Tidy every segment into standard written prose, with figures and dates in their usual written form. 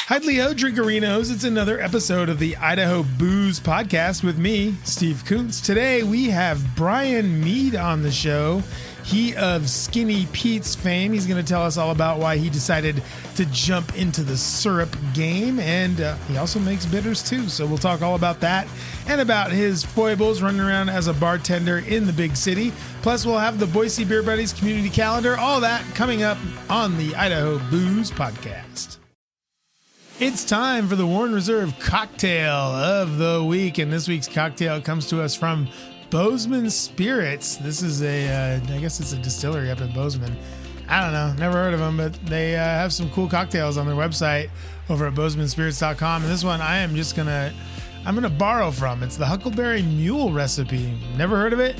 Hidley-O Drinkerinos, it's another episode of the Idaho Booze Podcast with me, Steve Kuntz. Today we have Brian Mead on the show. He of Skinny Pete's fame. He's going to tell us all about why he decided to jump into the syrup game, and he also makes bitters too. So we'll talk all about that and about his foibles running around as a bartender in the big city. Plus, we'll have the Boise Beer Buddies community calendar. All that coming up on the Idaho Booze Podcast. It's time for the Warren Reserve Cocktail of the Week, and this week's cocktail comes to us from Bozeman Spirits. This is I guess it's a distillery up in Bozeman. I don't know, never heard of them, but they have some cool cocktails on their website over at bozemanspirits.com. And this one I'm gonna borrow from. It's the Huckleberry Mule recipe. Never heard of it.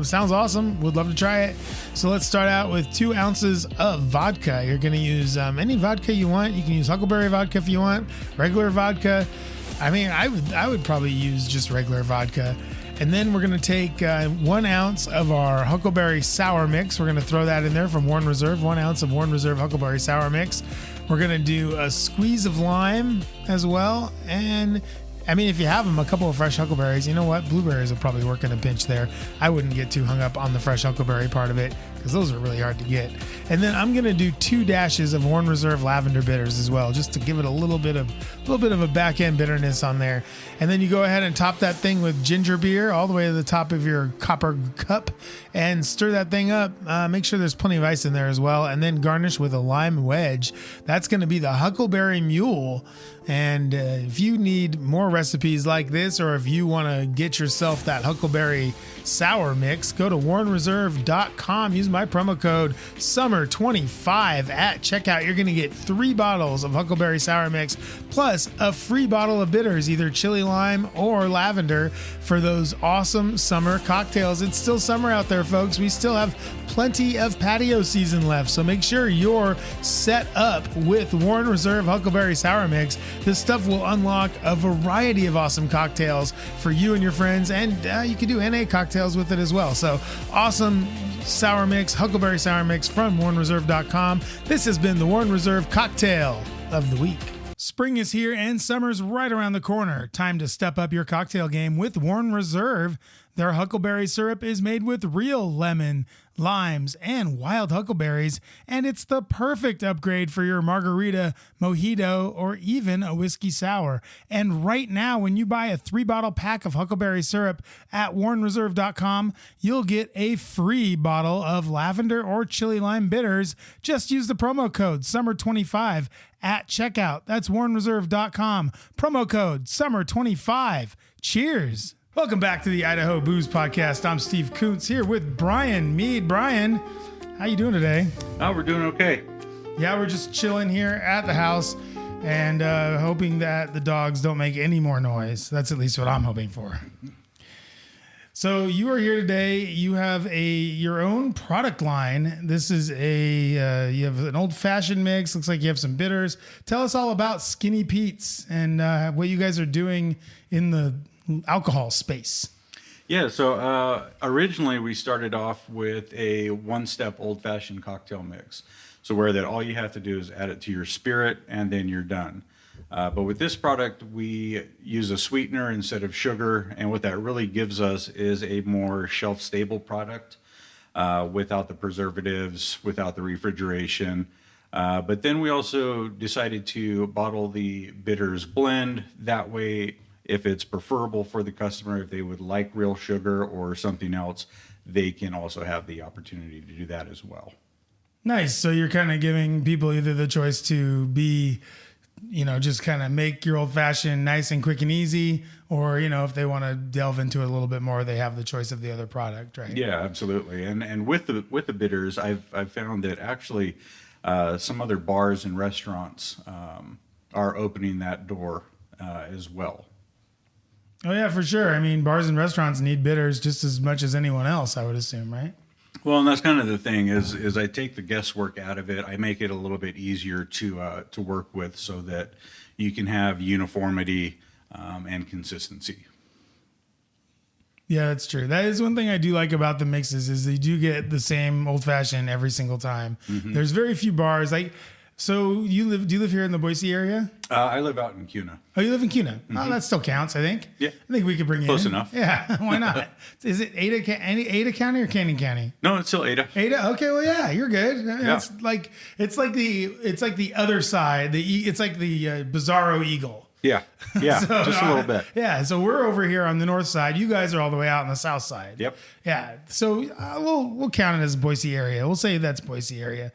Sounds awesome. Would love to try it. So let's start out with 2 ounces of vodka. You're going to use any vodka you want. You can use Huckleberry vodka if you want, regular vodka. I mean, I would probably use just regular vodka. And then we're going to take 1 ounce of our Huckleberry Sour Mix. We're going to throw that in there from Warren Reserve. 1 ounce of Warren Reserve Huckleberry Sour Mix. We're going to do a squeeze of lime as well. And I mean, if you have them, a couple of fresh huckleberries, you know what? Blueberries will probably work in a pinch there. I wouldn't get too hung up on the fresh huckleberry part of it because those are really hard to get. And then I'm going to do 2 dashes of Warren Reserve Lavender Bitters as well, just to give it a little bit of a back end bitterness on there. And then you go ahead and top that thing with ginger beer all the way to the top of your copper cup and stir that thing up. Make sure there's plenty of ice in there as well. And then garnish with a lime wedge. That's going to be the Huckleberry Mule. And if you need more recipes like this, or if you want to get yourself that Huckleberry Sour Mix, go to warrenreserve.com. Use my promo code SUMMER25 at checkout. You're going to get 3 bottles of Huckleberry Sour Mix plus a free bottle of bitters, either chili lime or lavender, for those awesome summer cocktails. It's still summer out there, folks. We still have plenty of patio season left, so make sure you're set up with Warren Reserve Huckleberry Sour Mix. This stuff will unlock a variety of awesome cocktails for you and your friends, and you can do NA cocktails with it as well. So awesome sour mix, Huckleberry Sour Mix from warrenreserve.com. This has been the Warren Reserve Cocktail of the Week. Spring is here and summer's right around the corner. Time to step up your cocktail game with Warren Reserve. Their huckleberry syrup is made with real lemon, limes, and wild huckleberries, and it's the perfect upgrade for your margarita, mojito, or even a whiskey sour. And right now, when you buy a 3-bottle pack of huckleberry syrup at warrenreserve.com, you'll get a free bottle of lavender or chili lime bitters. Just use the promo code SUMMER25 at checkout. That's warrenreserve.com. Promo code SUMMER25. Cheers. Welcome back to the Idaho Booze Podcast. I'm Steve Kuntz here with Brian Mead. Brian, how you doing today? Oh, we're doing okay. Yeah, we're just chilling here at the house and hoping that the dogs don't make any more noise. That's at least what I'm hoping for. So you are here today. You have your own product line. This is you have an old-fashioned mix. Looks like you have some bitters. Tell us all about Skinny Pete's and what you guys are doing in the alcohol space. Yeah, so originally we started off with a 1-step old-fashioned cocktail mix. So where that all you have to do is add it to your spirit and then you're done. But with this product, we use a sweetener instead of sugar, and what that really gives us is a more shelf-stable product without the preservatives, without the refrigeration. But then we also decided to bottle the bitters blend. That way, if it's preferable for the customer, if they would like real sugar or something else, they can also have the opportunity to do that as well. Nice. So you're kind of giving people either the choice to be, just kind of make your old fashioned nice and quick and easy, or, if they want to delve into it a little bit more, they have the choice of the other product, right? Yeah, absolutely. And with the bitters, I've found that actually some other bars and restaurants are opening that door as well. Oh, yeah, for sure. I mean, bars and restaurants need bitters just as much as anyone else, I would assume, right? Well, and that's kind of the thing is I take the guesswork out of it. I make it a little bit easier to work with so that you can have uniformity and consistency. Yeah, that's true. That is one thing I do like about the mixes is they do get the same old fashioned every single time. Mm-hmm. There's very few bars. So do you live here in the Boise area? I live out in Kuna. Oh, you live in Kuna. Oh, that still counts, I think. Yeah. I think we could bring you Close in. enough. Yeah, why not? Is it Ada County or Canyon County? No, it's still Ada. Ada. Okay, well, yeah, you're good. Yeah. It's like the other side. It's like the Bizarro Eagle. Yeah, yeah, So, just a little bit. Yeah, so we're over here on the north side. You guys are all the way out on the south side. Yep. Yeah. So we'll count it as Boise area. We'll say that's Boise area.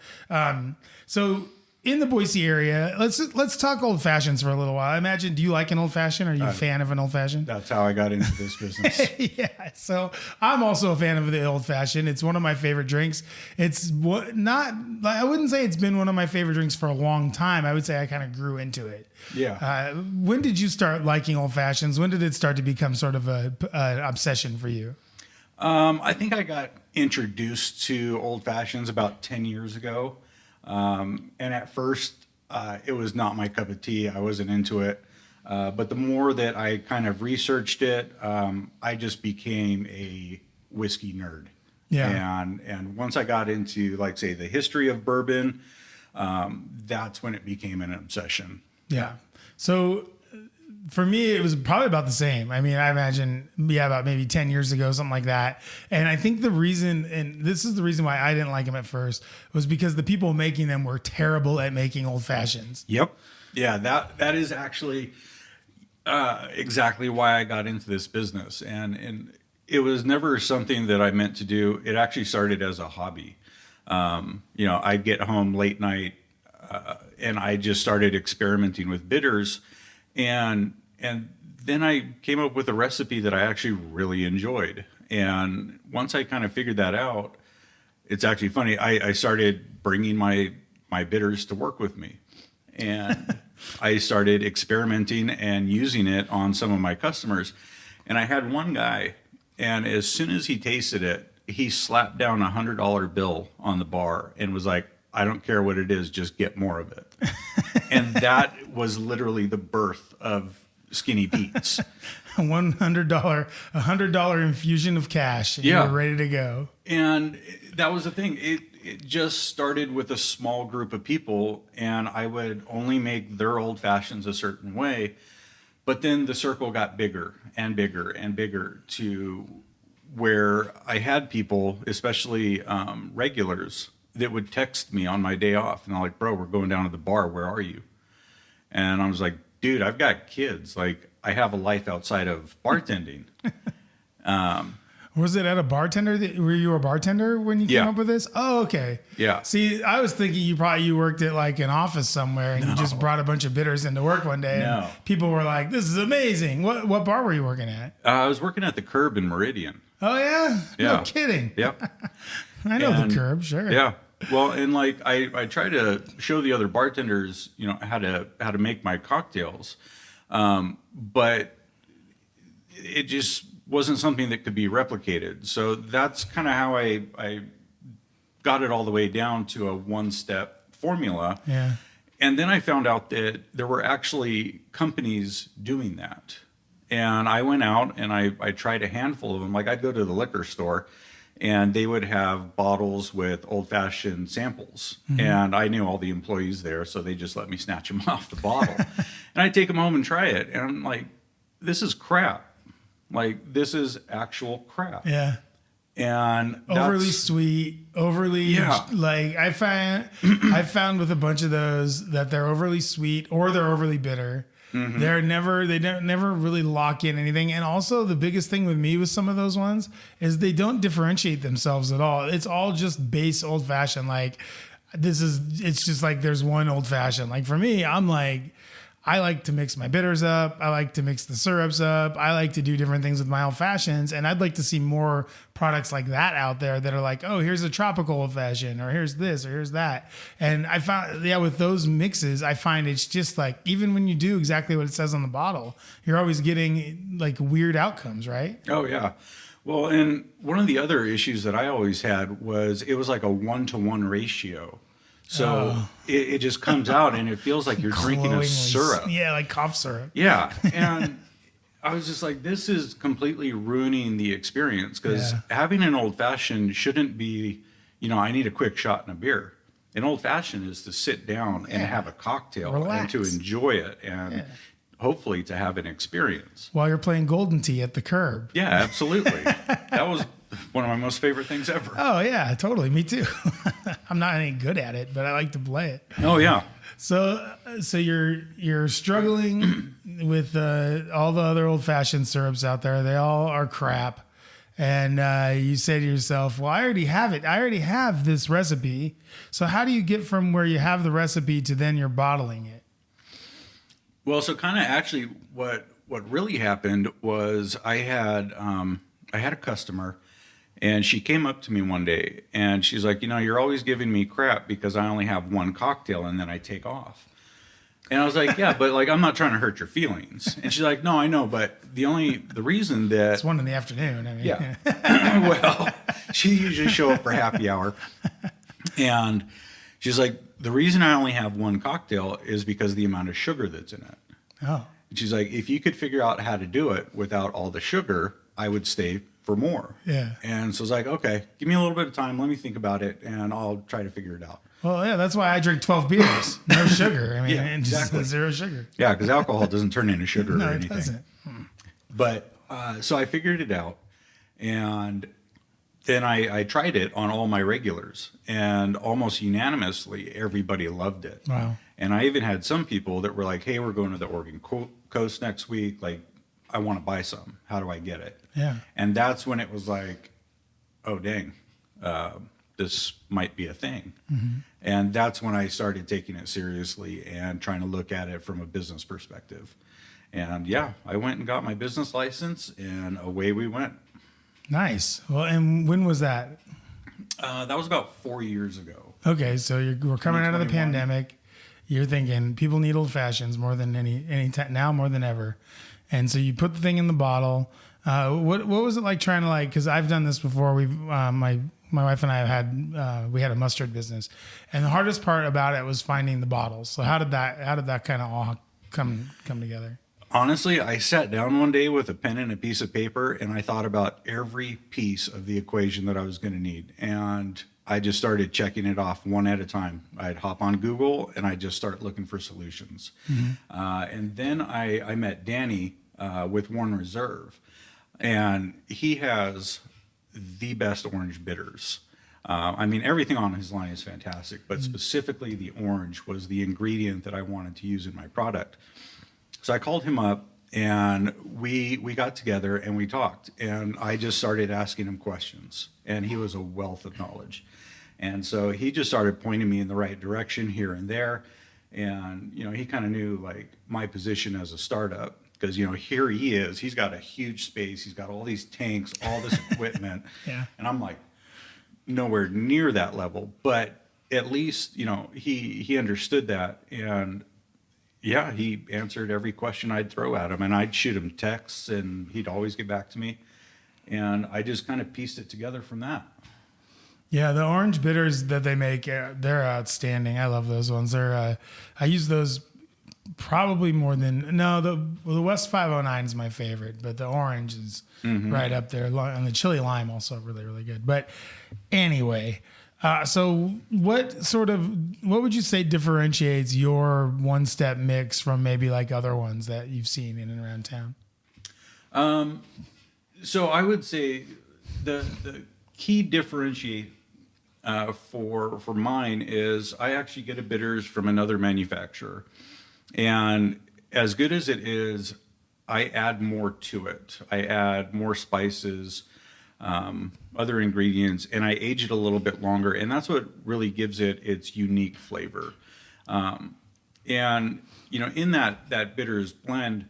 So in the Boise area, let's talk old fashions for a little while. I imagine, do you like an old fashioned? Are you a fan of an old fashioned? That's how I got into this business. Yeah, so I'm also a fan of the old fashioned. It's one of my favorite drinks. It's I wouldn't say it's been one of my favorite drinks for a long time. I would say I kind of grew into it. Yeah. When did you start liking old fashions? When did it start to become sort of an obsession for you? I think I got introduced to old fashions about 10 years ago. And at first, it was not my cup of tea. I wasn't into it. But the more that I kind of researched it, I just became a whiskey nerd. Yeah. And once I got into, like, say, the history of bourbon, that's when it became an obsession. Yeah. So for me, it was probably about the same. I mean, I imagine, about maybe 10 years ago, something like that. And I think the reason, and this is the reason why I didn't like them at first, was because the people making them were terrible at making old fashions. Yep. Yeah, that is actually exactly why I got into this business. And it was never something that I meant to do. It actually started as a hobby. I'd get home late night, and I just started experimenting with bitters, and then I came up with a recipe that I actually really enjoyed. And once I kind of figured that out, it's actually funny. I started bringing my bitters to work with me, and I started experimenting and using it on some of my customers. And I had one guy, and as soon as he tasted it, he slapped down $100 bill on the bar and was like, "I don't care what it is, just get more of it." And that was literally the birth of Skinny Pete's. $100 infusion of cash. And Yeah. you were ready to go. And that was the thing. It just started with a small group of people, and I would only make their old fashions a certain way. But then the circle got bigger and bigger and bigger to where I had people, especially regulars, that would text me on my day off. And they're like, "Bro, we're going down to the bar. Where are you?" And I was like, "Dude, I've got kids. Like, I have a life outside of bartending." Was it at a bartender? Were you a bartender when you came Yeah. up with this? Oh, okay. Yeah. See, I was thinking you worked at like an office somewhere and you just brought a bunch of bitters into work one day. No. And people were like, "This is amazing." What bar were you working at? I was working at the Curb in Meridian. Oh yeah? Yeah. No kidding. Yep. I know And- the Curb, sure. Yeah. Well, and like I try to show the other bartenders, how to make my cocktails, but it just wasn't something that could be replicated. So that's kind of how I got it all the way down to a one-step formula. Yeah. And then I found out that there were actually companies doing that. And I went out and I tried a handful of them. Like, I'd go to the liquor store and they would have bottles with old-fashioned samples. Mm-hmm. And I knew all the employees there, so they just let me snatch them off the bottle. And I'd take them home and try it. And I'm like, this is crap. Like, this is actual crap. Yeah. And Overly sweet, overly Yeah. like I found with a bunch of those that they're overly sweet or they're overly bitter. Mm-hmm. They don't never really lock in anything. And also the biggest thing with me with some of those ones is they don't differentiate themselves at all. It's all just base old fashioned. Like it's just like there's one old fashioned. Like for me, I like to mix my bitters up. I like to mix the syrups up. I like to do different things with my old fashions. And I'd like to see more products like that out there that are like, oh, here's a tropical old fashioned, or here's this, or here's that. And I found, with those mixes, I find it's just like, even when you do exactly what it says on the bottle, you're always getting like weird outcomes, right? Oh, yeah. Well, and one of the other issues that I always had was it was like a 1-to-1 ratio. So it just comes out and it feels like you're drinking a Glowingly, syrup. Yeah, like cough syrup. Yeah. And I was just like, this is completely ruining the experience because Yeah. having an old fashioned shouldn't be, I need a quick shot and a beer. An old fashioned is to sit down and have a cocktail Relax. and to enjoy it and hopefully to have an experience. While you're playing Golden Tee at the curb. Yeah, absolutely. That was one of my most favorite things ever. Oh yeah, totally. Me too. I'm not any good at it, but I like to play it. Oh yeah. So you're struggling with all the other old fashioned syrups out there. They all are crap. And you say to yourself, well, I already have it. I already have this recipe. So how do you get from where you have the recipe to then you're bottling it? Well, so kind of actually what really happened was I had a customer, and she came up to me one day and she's like, you're always giving me crap because I only have one cocktail and then I take off. And I was like, yeah, but like, I'm not trying to hurt your feelings. And she's like, no, I know. But the reason that It's 1 PM. I mean, yeah, well, she usually show up for happy hour. And she's like, the reason I only have one cocktail is because of the amount of sugar that's in it. Oh, And she's like, if you could figure out how to do it without all the sugar, I would stay for more. yeah. And so I was like, okay, give me a little bit of time. Let me think about it and I'll try to figure it out. Well, yeah, that's why I drink 12 beers. No sugar. I mean, Yeah, and just exactly. zero sugar. Yeah, because alcohol doesn't turn into sugar No, or it anything. doesn't. But so I figured it out, and then I tried it on all my regulars, and almost unanimously, everybody loved it. Wow. And I even had some people that were like, hey, we're going to the Oregon Coast next week. Like, I want to buy some. How do I get it? Yeah. And that's when it was like, oh, dang, this might be a thing. Mm-hmm. And that's when I started taking it seriously and trying to look at it from a business perspective. And yeah, I went and got my business license and away we went. Nice. Well, and when was that? That was about 4 years ago. Okay, so we're coming out of the 2021. pandemic. You're thinking people need old fashions more than any time now, more than ever. And so you put the thing in the bottle. What was it like trying to because I've done this before. We've my wife and I had we had a mustard business, and the hardest part about it was finding the bottles. So how did that kind of all come together? Honestly, I sat down one day with a pen and a piece of paper and I thought about every piece of the equation that I was going to need. And I just started checking it off one at a time. I'd hop on Google and I'd just start looking for solutions. Mm-hmm. And then I met Danny with Warren Reserve, and he has the best orange bitters. I mean, everything on his line is fantastic, but specifically the orange was the ingredient that I wanted to use in my product. So I called him up and we got together and we talked, and I just started asking him questions, and he was a wealth of knowledge. And so he just started pointing me in the right direction here and there. And, he kind of knew like my position as a startup, because, here he is, he's got a huge space. He's got all these tanks, all this equipment. Yeah. And I'm like nowhere near that level, but at least, he understood that. And yeah, he answered every question I'd throw at him, and I'd shoot him texts and he'd always get back to me. And I just kind of pieced it together from that. Yeah, the orange bitters that they make, they're outstanding. I love those ones. I use those probably more than the West 509 is my favorite, but the orange is right up there, and the chili lime also really, really good. But anyway, so what would you say differentiates your one step mix from maybe like other ones that you've seen in and around town? So I would say the key differentiate for mine is I actually get a bitters from another manufacturer. And as good as it is, I add more to it. I add more spices, other ingredients, and I age it a little bit longer. And that's what really gives it its unique flavor. And, in that bitters blend,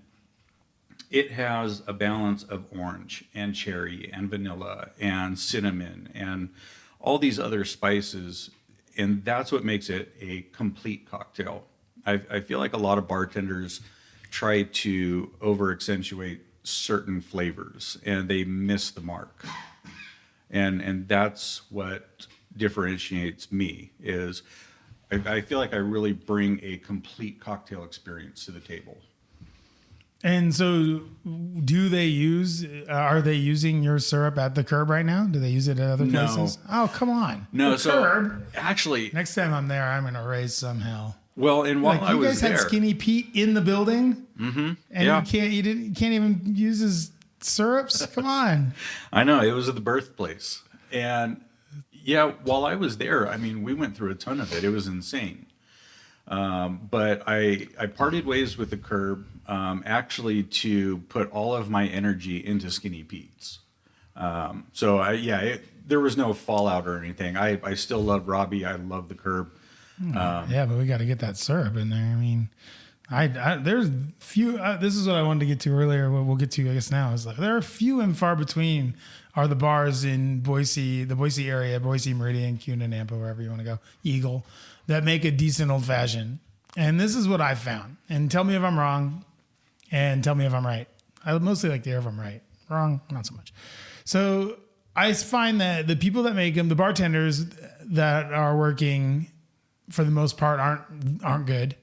it has a balance of orange and cherry and vanilla and cinnamon and all these other spices. And that's what makes it a complete cocktail. I feel like a lot of bartenders try to over accentuate certain flavors and they miss the mark. And that's what differentiates me is I feel like I really bring a complete cocktail experience to the table. And so, are they using your syrup at the curb right now? Do they use it at other No. places? Oh, come on. No, The so curb. actually, Next time I'm there, I'm going to raise some hell. well, and while Like, I you was guys there, had Skinny Pete in the building, and Yeah. you can't even use his syrups. Come on. I know it was at the birthplace, and yeah, while I was there, I mean, we went through a ton of it. It was insane. But I parted ways with the curb, actually to put all of my energy into Skinny Pete's. There was no fallout or anything. I still love Robbie. I love the curb. Yeah, but we got to get that syrup in there. I mean, there's few. This is what I wanted to get to earlier. What we'll get to, I guess, now is like there are few and far between are the bars in Boise, the Boise area, Boise, Meridian, Kuna, Nampa, wherever you want to go, Eagle, that make a decent old fashioned. And this is what I found. And tell me if I'm wrong, and tell me if I'm right. I would mostly like to hear if I'm right. Wrong, not so much. So I find that the people that make them, the bartenders that are working, for the most part, aren't good.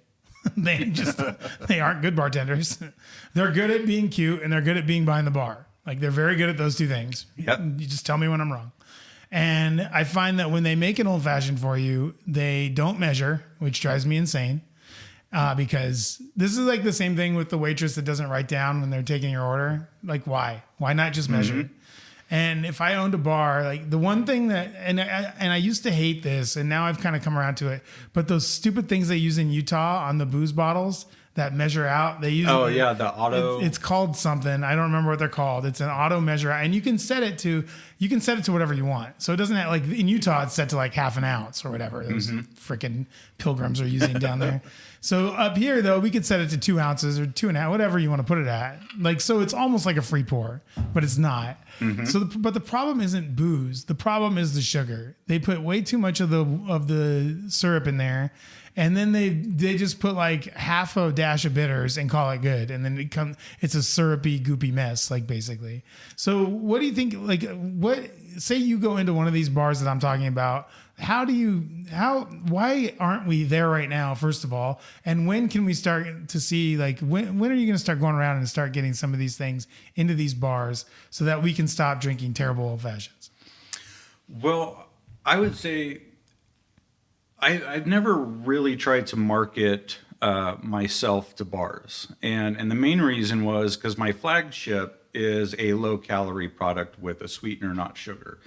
They aren't good bartenders. They're good at being cute and they're good at being behind the bar. Like they're very good at those two things. Yep. You just tell me when I'm wrong. And I find that when they make an old fashioned for you, they don't measure, which drives me insane. Because this is like the same thing with the waitress that doesn't write down when they're taking your order. Like why? Why not just measure? And if I owned a bar, like the one thing that, and I used to hate this, and now I've kind of come around to it, but those stupid things they use in Utah on the booze bottles that measure out, they use. Oh yeah, the auto. It's called something. I don't remember what they're called. It's an auto measure out, and you can set it to whatever you want. So it doesn't have, like in Utah, it's set to like half an ounce or whatever those freaking pilgrims are using down there. So up here though, we could set it to 2 ounces or 2.5, whatever you want to put it at. Like so, it's almost like a free pour, but it's not. So, but the problem isn't booze. The problem is the sugar. They put way too much of the syrup in there. And then they just put like half a dash of bitters and call it good. And then it's a syrupy, goopy mess, like basically. So what do you think, like say you go into one of these bars that I'm talking about, why aren't we there right now, first of all? And when can we start to see, like, when are you going to start going around and start getting some of these things into these bars so that we can stop drinking terrible old fashions? Well, I would say I've never really tried to market myself to bars. And the main reason was because my flagship is a low calorie product with a sweetener, not sugar.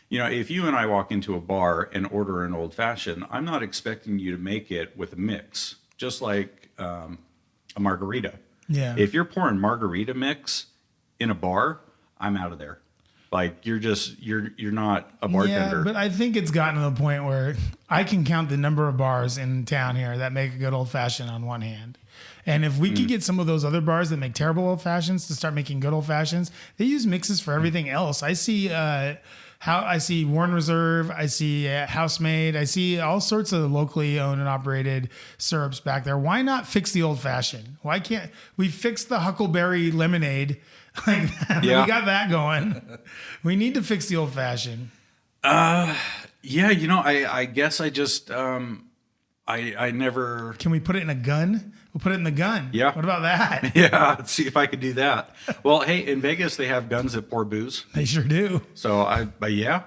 You know, if you and I walk into a bar and order an old fashioned, I'm not expecting you to make it with a mix, just like a margarita. Yeah. If you're pouring margarita mix in a bar, I'm out of there. Like you're not a bartender. Yeah, but I think it's gotten to the point where I can count the number of bars in town here that make a good old fashioned on one hand. And if we could get some of those other bars that make terrible old fashions to start making good old fashions, they use mixes for everything else. I see Warren Reserve, I see House-Made, I see all sorts of locally owned and operated syrups back there. Why not fix the old fashioned? Why can't we fix the Huckleberry lemonade? Like Yeah. we got that going. We need to fix the old fashioned. Yeah, you know, I guess I just I never. Can we put it in a gun? We'll put it in the gun. Yeah. What about that? Yeah, let's see if I could do that. Well, hey, in Vegas they have guns that pour booze. They sure do. So yeah,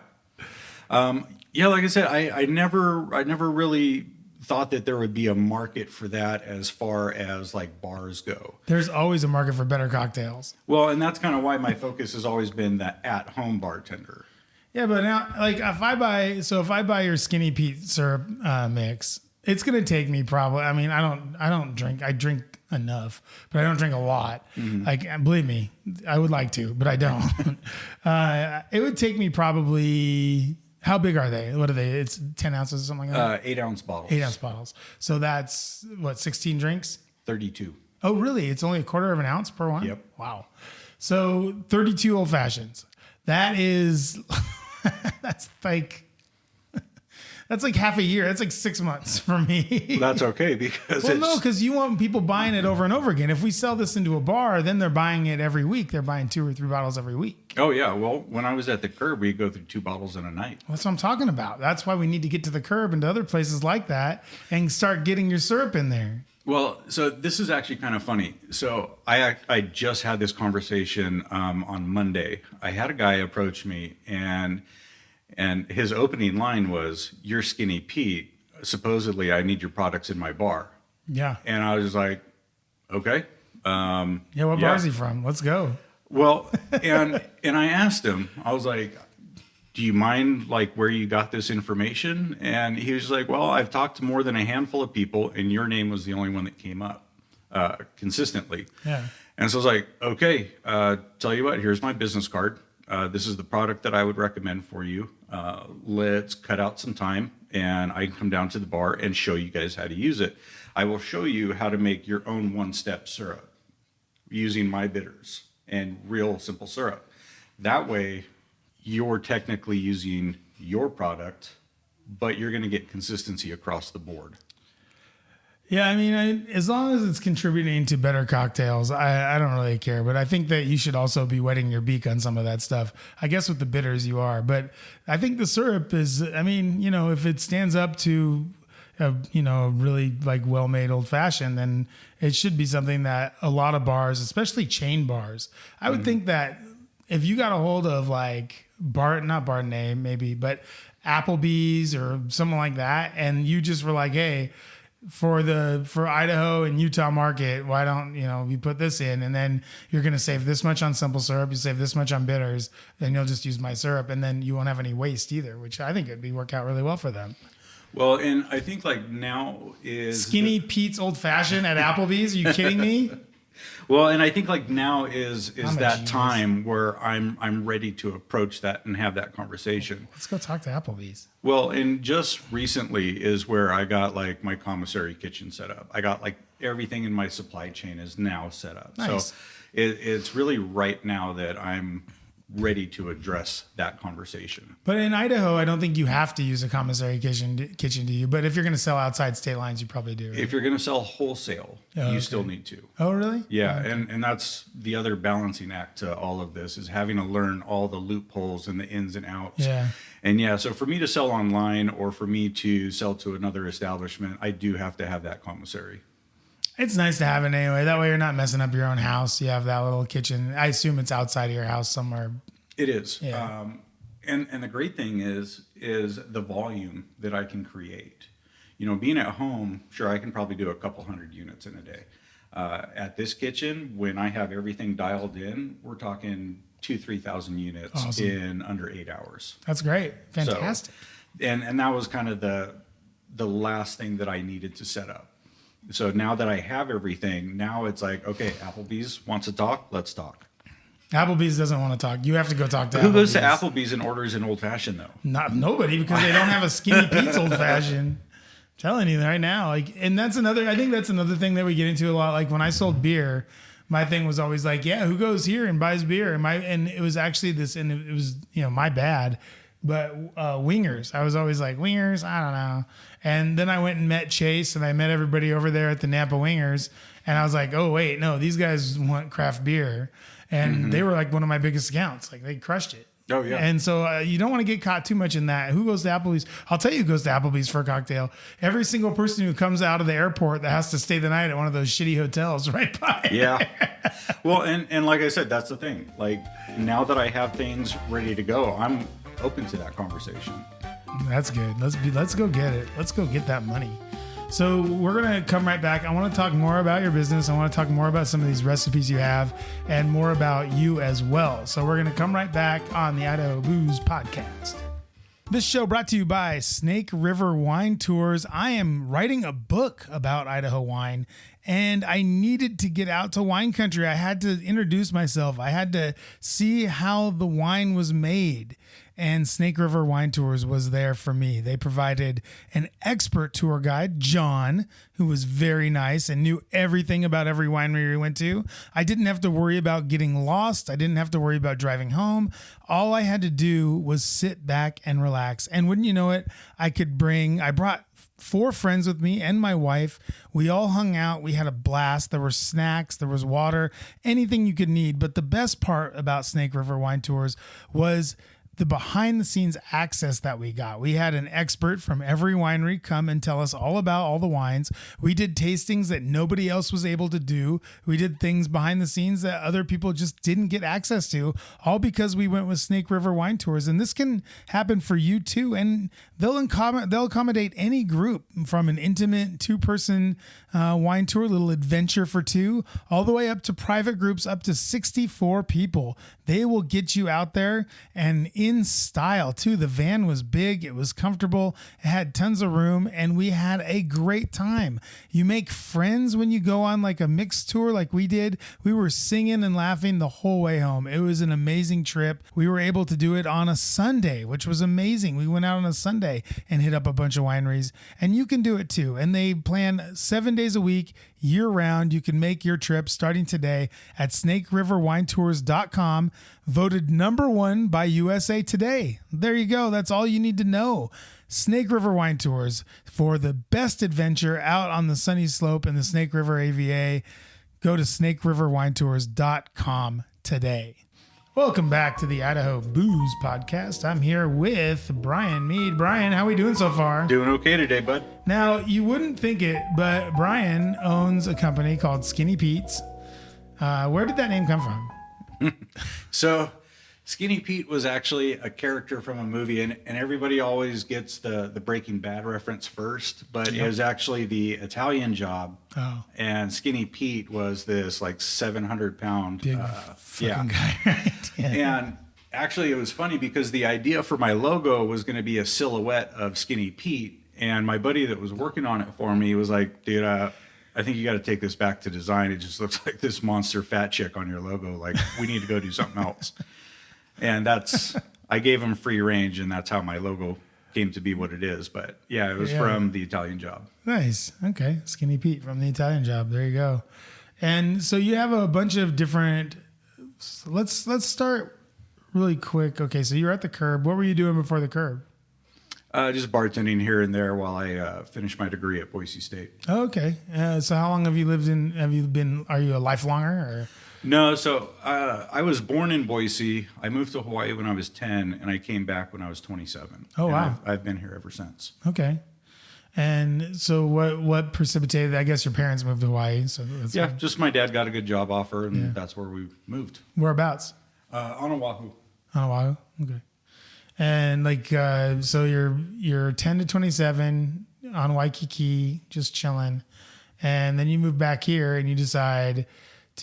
like I said, I never really thought that there would be a market for that as far as like bars go. There's always a market for better cocktails. Well, and that's kind of why my focus has always been the at-home bartender. Yeah, but now, like, if I buy your Skinny Pete syrup mix, it's gonna take me probably. I mean, I don't drink. I drink enough, but I don't drink a lot. Like, believe me, I would like to, but I don't. It would take me probably. How big are they? What are they? It's 10 ounces or something like that? 8-ounce bottles. 8-ounce bottles. So that's, what, 16 drinks? 32. Oh, really? It's only a quarter of an ounce per one? Yep. Wow. So 32 old fashions. That is, that's like half a year. That's like 6 months for me. That's okay because Well, no, because you want people buying it over and over again. If we sell this into a bar, then they're buying it every week. They're buying 2 or 3 bottles every week. Oh, yeah. Well, when I was at the curb, we'd go through 2 bottles in a night. That's what I'm talking about. That's why we need to get to the curb and to other places like that and start getting your syrup in there. Well, so this is actually kind of funny. So I just had this conversation on Monday. I had a guy approach me, and his opening line was, "You're Skinny Pete. Supposedly, I need your products in my bar." Yeah. And I was just like, "Okay." Yeah. What bar is he from? Let's go. Well, and I asked him. I was like, "Do you mind like where you got this information?" And he was like, "Well, I've talked to more than a handful of people, and your name was the only one that came up consistently." Yeah. And so I was like, "Okay, tell you what, here's my business card. This is the product that I would recommend for you. Let's cut out some time, and I can come down to the bar and show you guys how to use it. I will show you how to make your own one-step syrup using my bitters and real simple syrup. That way, you're technically using your product, but you're going to get consistency across the board." Yeah, I mean, as long as it's contributing to better cocktails, I don't really care. But I think that you should also be wetting your beak on some of that stuff. I guess with the bitters you are. But I think the syrup is, I mean, if it stands up to, a really like well-made old-fashioned, then it should be something that a lot of bars, especially chain bars, I would think that if you got a hold of like not Bartonay maybe, but Applebee's or something like that, and you just were like, hey, for Idaho and Utah market, why don't you put this in, and then you're going to save this much on simple syrup, you save this much on bitters, then you'll just use my syrup, and then you won't have any waste either, which I think would work out really well for them. Well, and I think like now is Skinny Pete's Old Fashioned at Applebee's. Are you kidding me? Well, and I think like now is that genius. time where I'm ready to approach that and have that conversation. Let's go talk to Applebee's. Well, and just recently is where I got like my commissary kitchen set up. I got like everything in my supply chain is now set up. Nice. So it's really right now that I'm ready to address that conversation. But in Idaho, I don't think you have to use a commissary kitchen, do you? But if you're going to sell outside state lines, you probably do. Right? If you're going to sell wholesale, you still need to. Oh, really? Yeah, and that's the other balancing act to all of this is having to learn all the loopholes and the ins and outs. Yeah. And yeah, so for me to sell online or for me to sell to another establishment, I do have to have that commissary. It's nice to have it anyway. That way you're not messing up your own house. You have that little kitchen. I assume it's outside of your house somewhere. It is. Yeah. And the great thing is the volume that I can create. Being at home, sure, I can probably do a couple hundred units in a day. At this kitchen, when I have everything dialed in, we're talking 2,000-3,000 units in under 8 hours. That's great. Fantastic. So, and that was kind of the last thing that I needed to set up. So now that I have everything, now it's like, okay, Applebee's wants to talk, let's talk. Applebee's doesn't want to talk. You have to go talk to Who Applebee's. goes to Applebee's and orders an old fashioned though? Nobody, because they don't have a Skinny Pete's Old Fashioned. Telling you right now, I think that's another thing that we get into a lot. Like when I sold beer, my thing was always like, yeah, who goes here and buys beer? And it was actually this, and it was, my bad. But Wingers, I was always like, Wingers, I don't know. And then I went and met Chase, and I met everybody over there at the Napa Wingers. And I was like, oh, wait, no, these guys want craft beer. And they were like one of my biggest accounts. Like they crushed it. Oh, yeah. And so you don't want to get caught too much in that. Who goes to Applebee's? I'll tell you who goes to Applebee's for a cocktail. Every single person who comes out of the airport that has to stay the night at one of those shitty hotels right by. Yeah. Well, and like I said, that's the thing. Like now that I have things ready to go, I'm open to that conversation. That's good. Let's go get it. Let's go get that money. So we're going to come right back. I want to talk more about your business. I want to talk more about some of these recipes you have and more about you as well. So we're going to come right back on the Idaho Booze Podcast. This show brought to you by Snake River Wine Tours. I am writing a book about Idaho wine, and I needed to get out to wine country. I had to introduce myself. I had to see how the wine was made. And Snake River Wine Tours was there for me. They provided an expert tour guide, John, who was very nice and knew everything about every winery we went to. I didn't have to worry about getting lost. I didn't have to worry about driving home. All I had to do was sit back and relax. And wouldn't you know it, I brought 4 friends with me and my wife. We all hung out. We had a blast. There were snacks. There was water, anything you could need. But the best part about Snake River Wine Tours was the behind the scenes access that we got. We had an expert from every winery come and tell us all about all the wines. We did tastings that nobody else was able to do. We did things behind the scenes that other people just didn't get access to, all because we went with Snake River Wine Tours. And this can happen for you too. And they'll accommodate any group, from an intimate 2-person wine tour, little adventure for 2, all the way up to private groups up to 64 people. They will get you out there, and in style too. The van was big, it was comfortable, it had tons of room, and we had a great time. You make friends when you go on like a mixed tour like we did. We were singing and laughing the whole way home. It was an amazing trip. We were able to do it on a Sunday, which was amazing. We went out on a Sunday and hit up a bunch of wineries, and you can do it too. And they plan 7 days a week, year round. You can make your trip starting today at snakeriverwinetours.com, voted number 1 by USA Today. There you go. That's all you need to know. Snake River Wine Tours, for the best adventure out on the sunny slope in the Snake River AVA. Go to snakeriverwinetours.com today. Welcome back to the Idaho Booze Podcast. I'm here with Brian Mead. Brian, how are we doing so far? Doing okay today, bud. Now, you wouldn't think it, but Brian owns a company called Skinny Pete's. Where did that name come from? So Skinny Pete was actually a character from a movie, and everybody always gets the Breaking Bad reference first, but It was actually the Italian Job. Oh. And Skinny Pete was this like 700-pound big guy, right? Yeah. And actually it was funny because the idea for my logo was going to be a silhouette of Skinny Pete, and my buddy that was working on it for me was like, dude, I think you got to take this back to design. It just looks like this monster fat chick on your logo. Like, we need to go do something else. And I gave him free range, and that's how my logo came to be what it is. But yeah, it was from the Italian Job. Nice. Okay. Skinny Pete from the Italian Job. There you go. And so you have a bunch of different, let's start really quick. Okay. So you're at the Curb. What were you doing before the Curb? Just bartending here and there while I finished my degree at Boise State. Oh, okay. So how long have you lived in, are you a lifelonger or? No, so I was born in Boise. I moved to Hawaii when I was 10, and I came back when I was 27. Oh, wow. I've been here ever since. Okay. And so what precipitated, I guess your parents moved to Hawaii. So just my dad got a good job offer, and that's where we moved. Whereabouts? On Oahu. On Oahu? Okay. And like, so you're 10 to 27 on Waikiki, just chilling. And then you move back here and you decide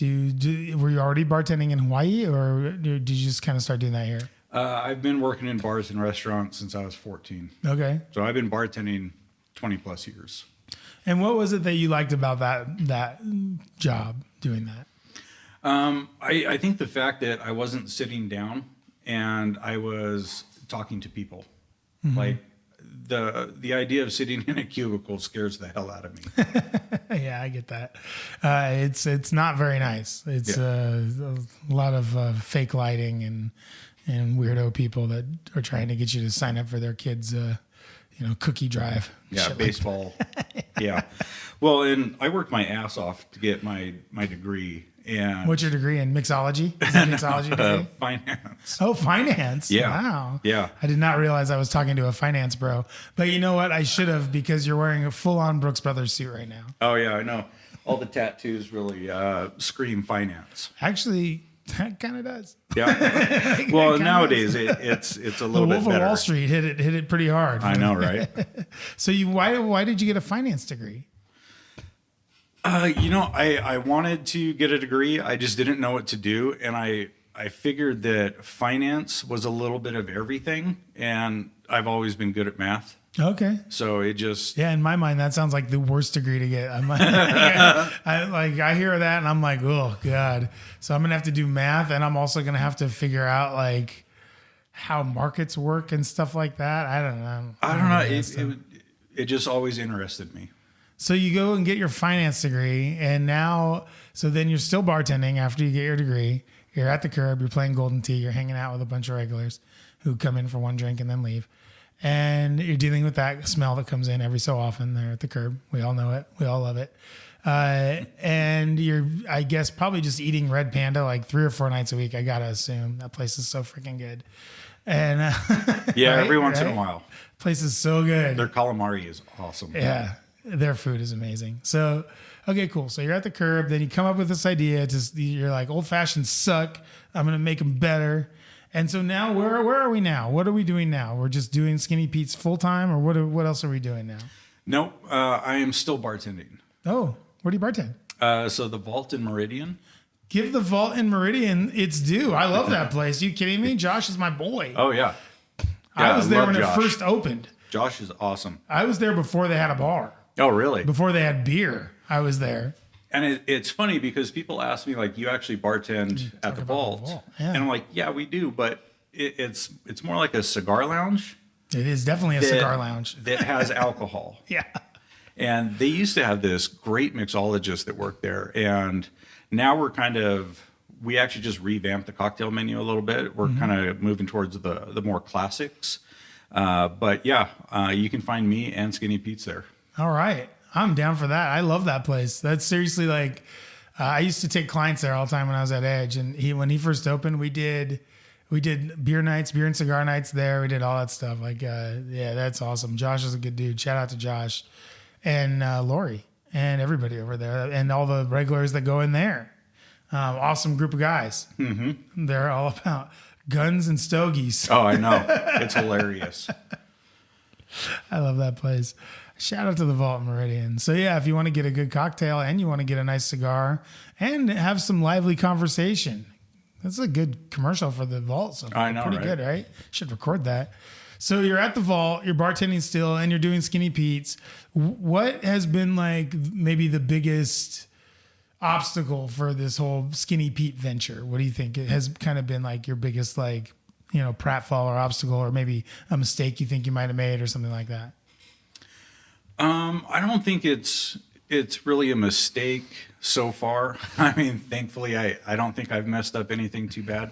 were you already bartending in Hawaii, or did you just kind of start doing that here? I've been working in bars and restaurants since I was 14. Okay. So I've been bartending 20 plus years. And what was it that you liked about that job, doing that? I think the fact that I wasn't sitting down and I was talking to people. Mm-hmm. Like the idea of sitting in a cubicle scares the hell out of me. Yeah, I get that. It's not very nice. It's a lot of fake lighting and weirdo people that are trying to get you to sign up for their kids' cookie drive. Yeah, baseball. Like yeah. Well, and I worked my ass off to get my degree. And what's your degree in? Mixology? Is it mixology degree? Finance. Oh, finance. Yeah. Wow. Yeah. I did not realize I was talking to a finance bro. But you know what? I should have, because you're wearing a full-on Brooks Brothers suit right now. Oh, yeah, I know. All the tattoos really scream finance. Actually, that kind of does. Yeah. Well, nowadays it's a little bit better. The Wolf of Wall Street hit it pretty hard. I know, right? So why did you get a finance degree? I wanted to get a degree. I just didn't know what to do. And I figured that finance was a little bit of everything. And I've always been good at math. Okay. So it just... Yeah, in my mind, that sounds like the worst degree to get. I'm like, I hear that and I'm like, oh, God. So I'm going to have to do math, and I'm also going to have to figure out, like, how markets work and stuff like that. I don't know. I don't know. It just always interested me. So you go and get your finance degree, and then you're still bartending after you get your degree. You're at the Curb, you're playing Golden Tee, you're hanging out with a bunch of regulars who come in for one drink and then leave. And you're dealing with that smell that comes in every so often there at the Curb. We all know it. We all love it. And you're, I guess, probably just eating Red Panda like 3 or 4 nights a week. I got to assume that place is so freaking good. And Yeah, right, every once in a right? while. Place is so good. Their calamari is awesome. Yeah, their food is amazing. So, okay, cool. So you're at the curb, then you come up with this idea. You're like, old fashions suck. I'm gonna make them better. And so now, where are we now? What are we doing now? We're just doing Skinny Pete's full time, or what else are we doing now? Nope, I am still bartending. Oh, where do you bartend? So the Vault in Meridian. Give the Vault in Meridian its due. I love that place. You kidding me? Josh is my boy. Oh yeah, I was there love when Josh. it first opened. Josh is awesome. I was there before they had a bar. Oh really? Before they had beer, I was there. And it's funny because people ask me like, you actually bartend at the Vault? Yeah. And I'm like, yeah, we do, but it's more like a cigar lounge It is definitely a cigar lounge. that has alcohol. Yeah. And they used to have this great mixologist that worked there. And now we actually just revamped the cocktail menu a little bit. We're kind of moving towards the more classics. But yeah, you can find me and Skinny Pete's there. All right. I'm down for that. I love that place. That's seriously like, I used to take clients there all the time when I was at Edge. And when he first opened, we did beer nights, beer and cigar nights there. We did all that stuff. Like, yeah, that's awesome. Josh is a good dude. Shout out to Josh and Lori and everybody over there and all the regulars that go in there. Awesome group of guys. Mm-hmm. They're all about guns and stogies. Oh, I know. It's hilarious. I love that place. Shout out to the Vault Meridian. So yeah, if you want to get a good cocktail and you want to get a nice cigar and have some lively conversation, that's a good commercial for the Vault. So I know, pretty right? good, right? Should record that. So you're at the Vault, you're bartending still, and you're doing Skinny Pete's. What has been like maybe the biggest obstacle for this whole Skinny Pete venture? What do you think it has kind of been like your biggest pratfall or obstacle, or maybe a mistake you think you might have made or something like that? I don't think it's really a mistake so far. I mean, thankfully, I don't think I've messed up anything too bad.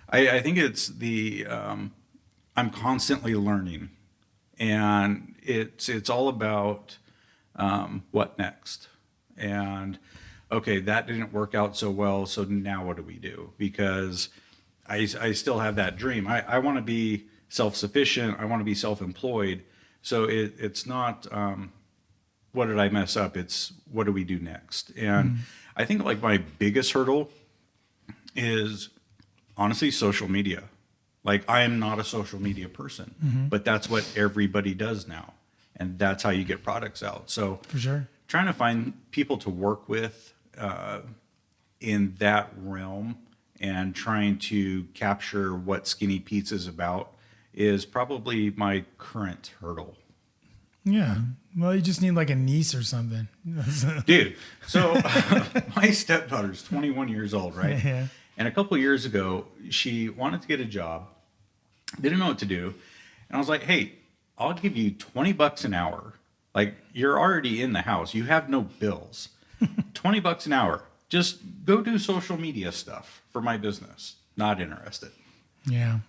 I think it's I'm constantly learning, and it's all about what next. And okay, that didn't work out so well, so now what do we do? Because I still have that dream. I want to be self-sufficient. I want to be self-employed. So it's not what did I mess up? It's what do we do next? And I think like my biggest hurdle is honestly social media. Like I am not a social media person, but that's what everybody does now. And that's how you get products out. So For sure. trying to find people to work with in that realm and trying to capture what Skinny Pete's is about is probably my current hurdle. Yeah. Well, you just need like a niece or something. Dude, so my stepdaughter's 21 years old, right? Yeah. And a couple of years ago, she wanted to get a job, didn't know what to do. And I was like, hey, I'll give you $20 an hour. Like, you're already in the house. You have no bills. $20 an hour. Just go do social media stuff for my business. Not interested. Yeah.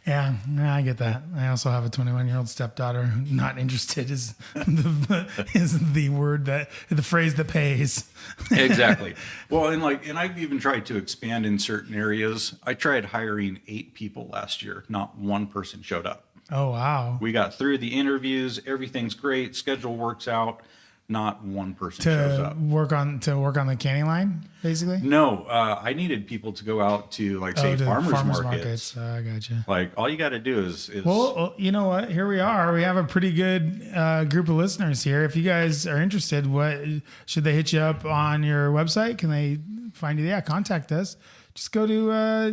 Yeah, I get that. I also have a 21-year-old stepdaughter. Not interested is the word the phrase that pays. Exactly. Well, and I've even tried to expand in certain areas. I tried hiring 8 people last year. Not one person showed up. Oh, wow. We got through the interviews. Everything's great. Schedule works out. Not one person shows To up. work on the canning line, basically? No, I needed people to go out to say to farmers markets. I gotcha. Like all you got to do is Well, you know what? Here we are. We have a pretty good group of listeners here. If you guys are interested, what should they hit you up on your website? Can they find you? Yeah, contact us. Just go to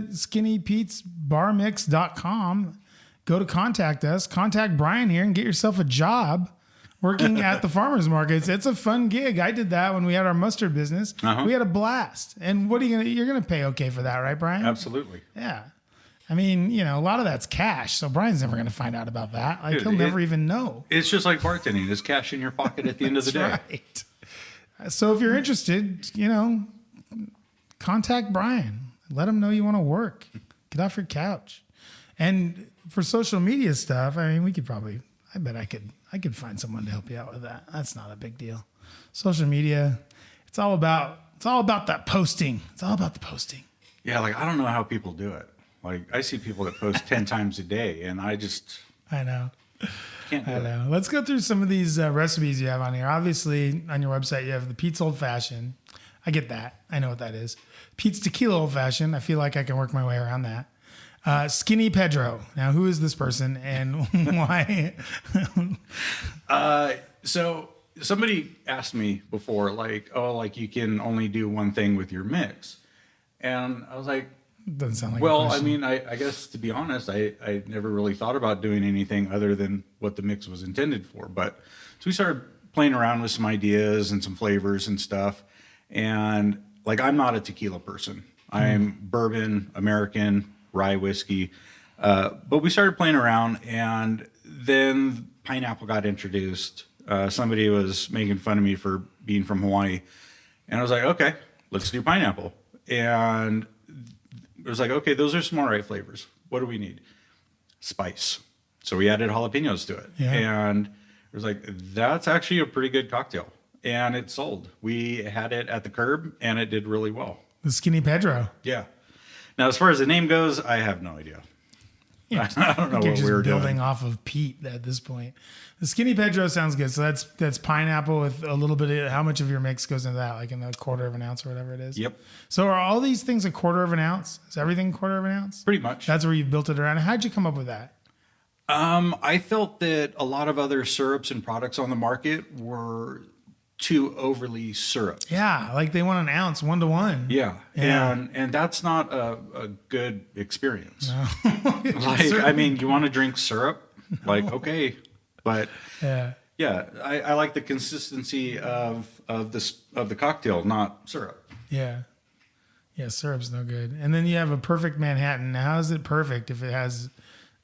skinnypetesbarmix.com. Go to contact us. Contact Brian here and get yourself a job working at the farmers markets. It's a fun gig. I did that when we had our mustard business. We had a blast. And what are you're going to pay okay for that, right, Brian? Absolutely. Yeah. I mean, a lot of that's cash. So Brian's never going to find out about that. Like, Dude, he'll never even know. It's just like bartending. There's cash in your pocket at the end of the day. Right. So if you're interested, contact Brian. Let him know you want to work. Get off your couch. And for social media stuff, I mean, I bet I could find someone to help you out with that. That's not a big deal. Social media, it's all about that posting. It's all about the posting. Yeah, like I don't know how people do it. Like I see people that post 10 times a day, and I just I know. can't do I it. know. Let's go through some of these recipes you have on here. Obviously, on your website, you have the Pete's Old Fashioned. I get that. I know what that is. Pete's Tequila Old Fashioned. I feel like I can work my way around that. Skinny Pedro. Now, who is this person and why? So somebody asked me before, like, oh, like you can only do one thing with your mix. And I was like, Doesn't sound like a well, I question. mean, I guess to be honest, I never really thought about doing anything other than what the mix was intended for. But so we started playing around with some ideas and some flavors and stuff. And like, I'm not a tequila person. I'm bourbon, American, rye whiskey. But we started playing around, and then pineapple got introduced. Somebody was making fun of me for being from Hawaii. And I was like, okay, let's do pineapple. And it was like, okay, those are some all right flavors. What do we need? Spice. So we added jalapenos to it. Yeah. And it was like, that's actually a pretty good cocktail. And it sold. We had it at the curb, and it did really well. The Skinny Pedro. Yeah. Now, as far as the name goes, I have no idea. I don't know You're what just we were building doing. off of Pete at this point. The Skinny Pedro sounds good. So that's pineapple with a little bit of, how much of your mix goes into that? Like in a quarter of an ounce or whatever it is? Yep. So are all these things a quarter of an ounce? Is everything a quarter of an ounce? Pretty much. That's where you built it around. How'd you come up with that? I felt that a lot of other syrups and products on the market were too overly syrup. Yeah, like they want an ounce, 1 to 1. Yeah. Yeah. And that's not a good experience. Like, Like, I mean, you want to drink syrup? Like, okay. But yeah. yeah, I like the consistency of the cocktail, not syrup. Yeah. Yeah, syrup's no good. And then you have a perfect Manhattan. Now, how is it perfect if it has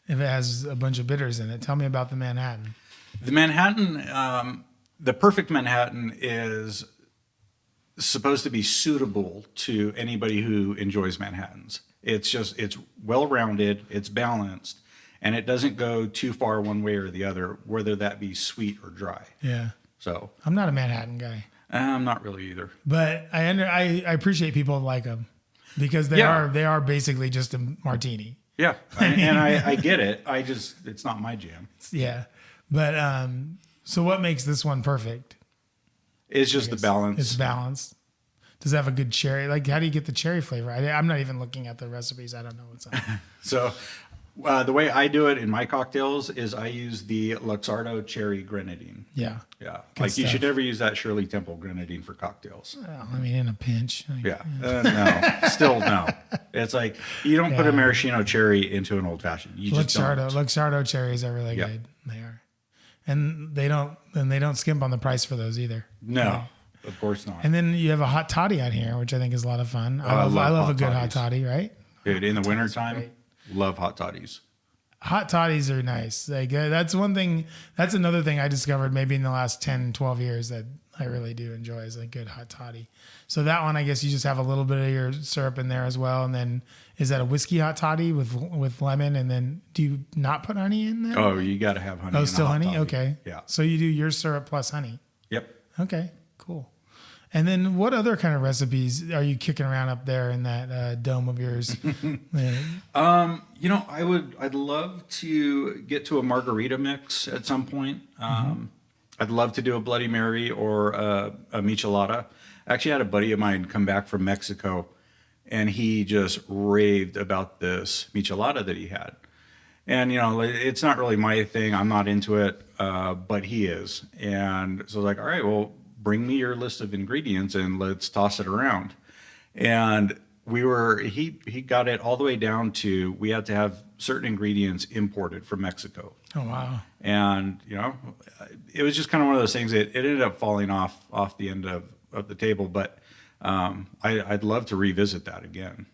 a bunch of bitters in it? Tell me about the Manhattan. The Manhattan, the perfect Manhattan is supposed to be suitable to anybody who enjoys Manhattans. It's well-rounded, it's balanced, and it doesn't go too far one way or the other, whether that be sweet or dry. Yeah. So I'm not a Manhattan guy, I'm not really either. but I appreciate people that like them because they Yeah. are basically just a martini. Yeah, and I get it. It's not my jam. Yeah. But so what makes this one perfect? It's just the balance. It's balanced. Does it have a good cherry? Like, how do you get the cherry flavor? I'm not even looking at the recipes. I don't know what's on. So the way I do it in my cocktails is I use the Luxardo Cherry Grenadine. Yeah. Yeah, Good like you stuff. should never use that Shirley Temple Grenadine for cocktails. Well, I mean, in a pinch. Yeah, no, still no. It's like you don't put a Yeah. maraschino cherry into an old fashioned. You just don't. Luxardo cherries are really Yeah. good. They are, and they don't skimp on the price for those either. No, of course not. And then you have a hot toddy on here, which I think is a lot of fun. I love a hot good hot toddies. toddy, right? Dude, in the wintertime, great. love hot toddies. Hot toddies are nice. Like that's one thing. That's another thing I discovered maybe in the last 10, 12 years that I really do enjoy is a good hot toddy. So that one, I guess you just have a little bit of your syrup in there as well. And then is that a whiskey hot toddy with lemon? And then do you not put honey in there? Oh, you got to have honey. in Oh, the still hot honey? toddy. Okay. Yeah. So you do your syrup plus honey. Yep. Okay, cool. And then what other kind of recipes are you kicking around up there in that dome of yours? Yeah. You know, I'd love to get to a margarita mix at some point. I'd love to do a Bloody Mary or a michelada. I actually had a buddy of mine come back from Mexico, and he just raved about this michelada that he had. And, you know, it's not really my thing. I'm not into it, but he is. And so I was like, all right, well, bring me your list of ingredients and let's toss it around. And he got it all the way down to we had to have certain ingredients imported from Mexico. Oh, wow. And, you know, it was just kind of one of those things that it ended up falling off the end of the table. But I'd love to revisit that again.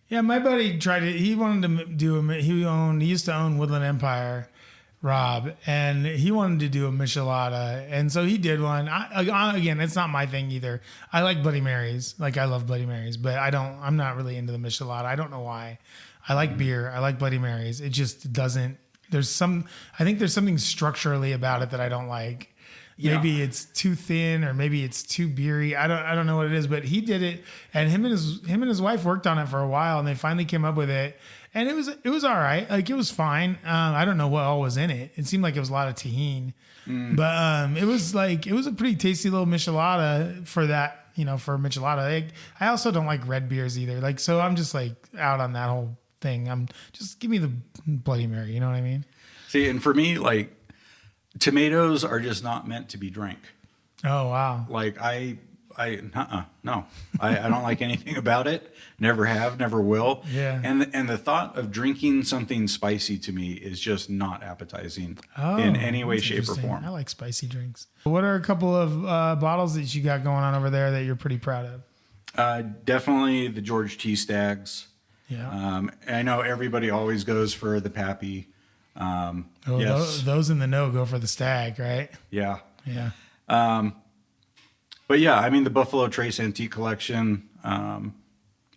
Yeah, my buddy tried it. He wanted to do he used to own Woodland Empire, Rob, and he wanted to do a michelada, and so he did one. Again, it's not my thing either. I like Bloody Marys, like I love Bloody Marys, but I'm not really into the michelada. I don't know why. I like beer. I like Bloody Marys. It just doesn't. I think there's something structurally about it that I don't like. maybe it's too thin or maybe it's too beery. I don't know what it is, but he did it, and him and his wife worked on it for a while, and they finally came up with it, and it was all right. Like, it was fine. I don't know what all was in it. It seemed like it was a lot of tahini, but it was a pretty tasty little michelada for that. For michelada. I also don't like red beers either. Like, so I'm just like out on that whole thing. Just give me the Bloody Mary. You know what I mean? See, and for me, like, tomatoes are just not meant to be drank. Oh, wow. Like, no, I don't like anything about it. Never have, never will. Yeah. And the thought of drinking something spicy to me is just not appetizing in any way, shape, or form. I like spicy drinks. What are a couple of bottles that you got going on over there that you're pretty proud of? Definitely the George T. Stags. Yeah. I know everybody always goes for the Pappy. Yes. Those in the know go for the Stag, right? Yeah. Yeah. But yeah, I mean, the Buffalo Trace Antique Collection,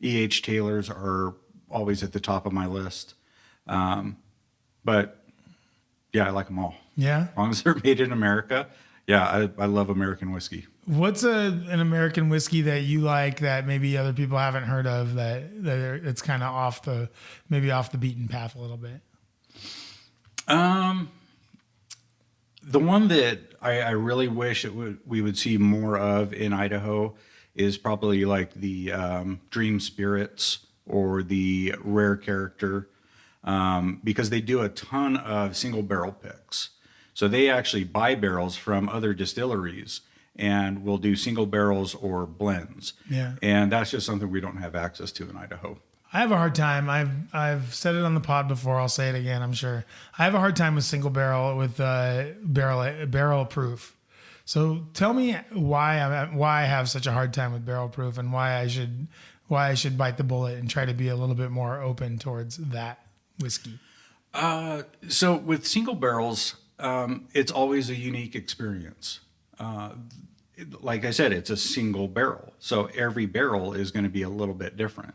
E.H. Taylor's are always at the top of my list. But yeah, I like them all. Yeah. As long as they're made in America. Yeah, I love American whiskey. What's an American whiskey that you like that maybe other people haven't heard of that it's kind of off the beaten path a little bit? The one that I really wish we would see more of in Idaho is probably like the Dream Spirits or the Rare Character, because they do a ton of single barrel picks. So they actually buy barrels from other distilleries and will do single barrels or blends. Yeah. And that's just something we don't have access to in Idaho. I have a hard time. I've said it on the pod before. I'll say it again. I'm sure I have a hard time with single barrel with barrel proof. So tell me why I have such a hard time with barrel proof and why I should bite the bullet and try to be a little bit more open towards that whiskey. So with single barrels, it's always a unique experience. Like I said, it's a single barrel, so every barrel is going to be a little bit different.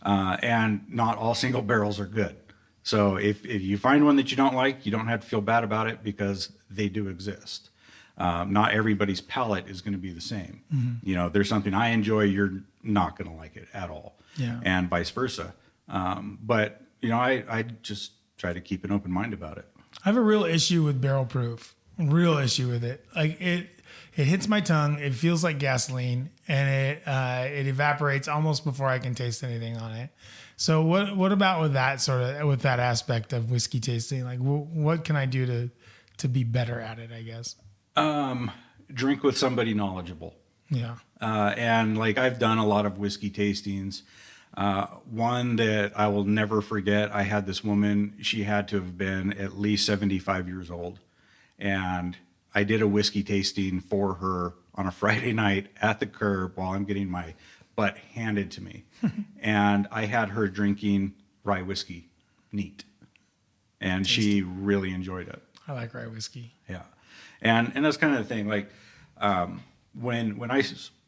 And not all single barrels are good. So if you find one that you don't like, you don't have to feel bad about it because they do exist. Not everybody's palate is going to be the same. Mm-hmm. There's something I enjoy, you're not going to like it at all. Yeah. And vice versa. But I just try to keep an open mind about it. I have a real issue with barrel proof. Real issue with it. Like it hits my tongue. It feels like gasoline, and it evaporates almost before I can taste anything on it. So what about with that aspect of whiskey tasting? Like what can I do to be better at it? I guess. Drink with somebody knowledgeable. Yeah. And like I've done a lot of whiskey tastings. One that I will never forget. I had this woman. She had to have been at least 75 years old, and I did a whiskey tasting for her on a Friday night at the curb while I'm getting my butt handed to me. And I had her drinking rye whiskey neat. And tasty. She really enjoyed it. I like rye whiskey. Yeah. And that's kind of the thing. Like when I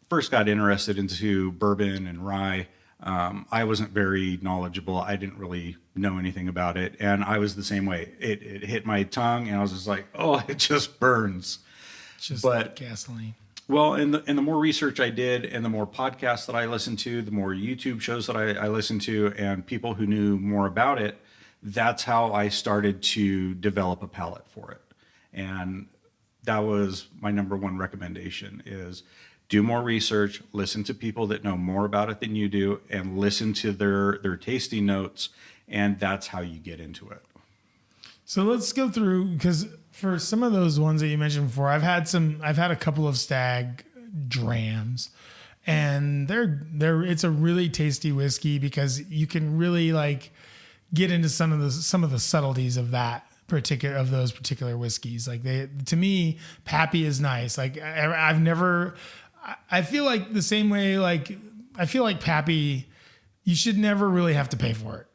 first got interested into bourbon and rye, I wasn't very knowledgeable. I didn't really know anything about it. And I was the same way. It hit my tongue and I was just like, oh, it just burns. It's just like gasoline. Well, and the more research I did and the more podcasts that I listened to, the more YouTube shows that I listened to and people who knew more about it, that's how I started to develop a palate for it. And that was my number one recommendation is do more research, listen to people that know more about it than you do, and listen to their tasting notes, and that's how you get into it. So let's go through, because for some of those ones that you mentioned before, I've had a couple of Stag drams, and it's a really tasty whiskey because you can really like get into some of the subtleties of those particular whiskeys. Like to me, Pappy is nice. Like I feel like the same way, like I feel like Pappy, you should never really have to pay for it.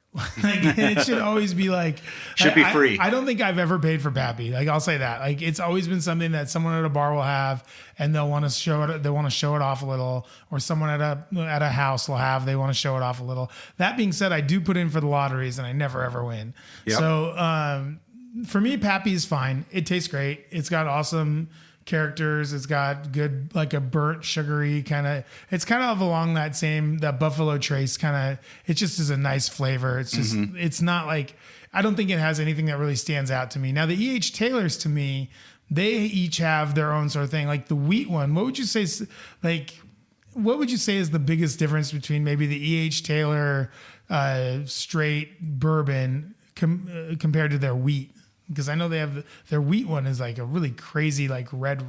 Like it should always be like should be free. I don't think I've ever paid for Pappy. Like I'll say that. Like it's always been something that someone at a bar will have, and they'll want to show it. They want to show it off a little, or someone at a house will have. They want to show it off a little. That being said, I do put in for the lotteries, and I never ever win. Yep. So for me, Pappy is fine. It tastes great. It's got awesome characters. It's got good, like a burnt sugary kind of, it's kind of along that Buffalo Trace kind of, it just is a nice flavor. It's just, it's not like, I don't think it has anything that really stands out to me. Now the E.H. Taylors to me, they each have their own sort of thing. Like the wheat one, what would you say is the biggest difference between maybe the E.H. Taylor straight bourbon compared to their wheat? Because I know they have their wheat one is like a really crazy like red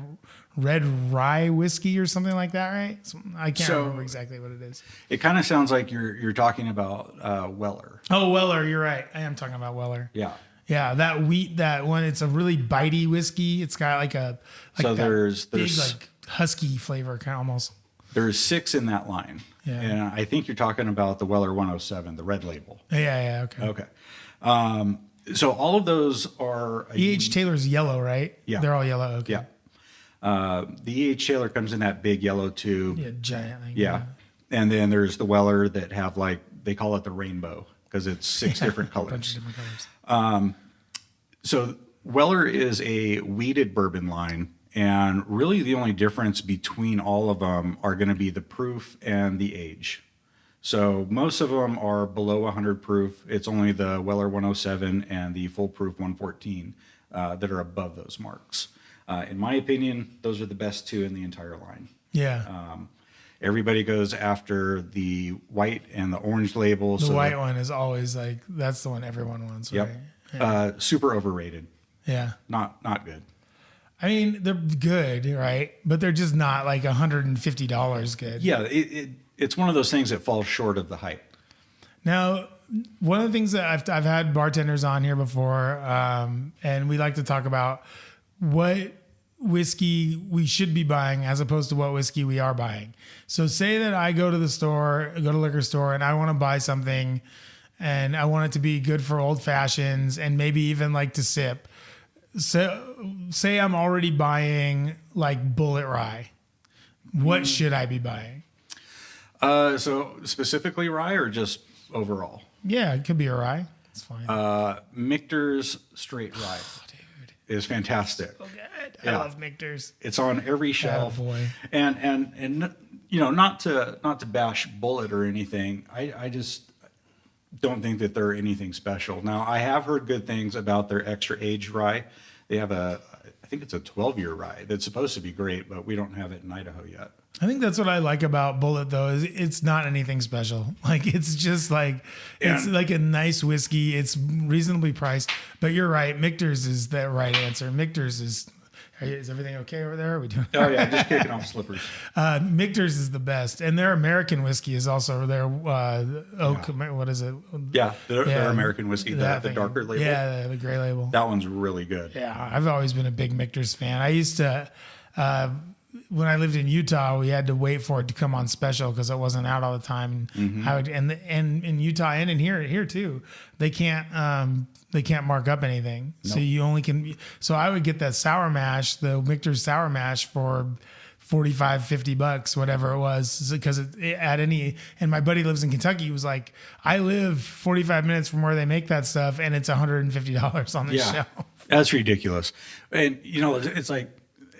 rye whiskey or something like that, right? I can't remember exactly what it is. It kind of sounds like you're talking about Weller. Oh, Weller, you're right. I am talking about Weller. Yeah. Yeah, that wheat, that one, it's a really bitey whiskey. It's got like there's big like husky flavor, kind of almost. There's 6 in that line. Yeah. And I think you're talking about the Weller 107, the red label. Yeah, okay. Okay. So all of those are E.H. Taylor's yellow, right? Yeah. They're all yellow. Okay. Yeah. The E.H. Taylor comes in that big yellow tube. Yeah, giant thing. Yeah. And then there's the Weller that have like, they call it the rainbow because it's 6 different colors. A bunch of different colors. So Weller is a wheated bourbon line. And really the only difference between all of them are going to be the proof and the age. So most of them are below 100 proof. It's only the Weller 107 and the full proof 114 that are above those marks. In my opinion, those are the best 2 in the entire line. Yeah. Everybody goes after the white and the orange label. The white one is always like, that's the one everyone wants, Yep. right? Yeah. Super overrated. Yeah. Not good. I mean, they're good, right? But they're just not like $150 good. Yeah, it's one of those things that falls short of the hype. Now, one of the things that I've had bartenders on here before, and we like to talk about what whiskey we should be buying as opposed to what whiskey we are buying. So say that I go to the store, go to a liquor store, and I want to buy something and I want it to be good for old fashions and maybe even like to sip. So say I'm already buying like Bullet Rye. What should I be buying? So specifically rye or just overall? Yeah, it could be a rye. It's fine. Michter's Straight Rye is fantastic. So good. Yeah. I love Michter's. It's on every shelf. Attaboy. And you know, not to bash Bullet or anything. I just don't think that they're anything special. Now, I have heard good things about their extra aged rye. They have I think it's a 12-year rye that's supposed to be great, but we don't have it in Idaho yet. I think that's what I like about Bullet, though, is it's not anything special. Like, it's just like, it's like a nice whiskey. It's reasonably priced. But you're right. Michter's is the right answer. Michter's is everything okay over there? Are we doing? Oh, yeah, just kicking off slippers. Michter's is the best. And their American whiskey is also their oak. Yeah. What is it? Yeah, their American whiskey, the darker label. Yeah, the gray label. That one's really good. Yeah, I've always been a big Michter's fan. I used to... when I lived in Utah, we had to wait for it to come on special because it wasn't out all the time. Mm-hmm. And in Utah and in here too, they can't mark up anything. Nope. So you only can. So I would get that sour mash, the Michter's sour mash for $45-$50, whatever it was, because and my buddy lives in Kentucky. He was like, I live 45 minutes from where they make that stuff, and it's $150 on the shelf. That's ridiculous. And you know, it's like.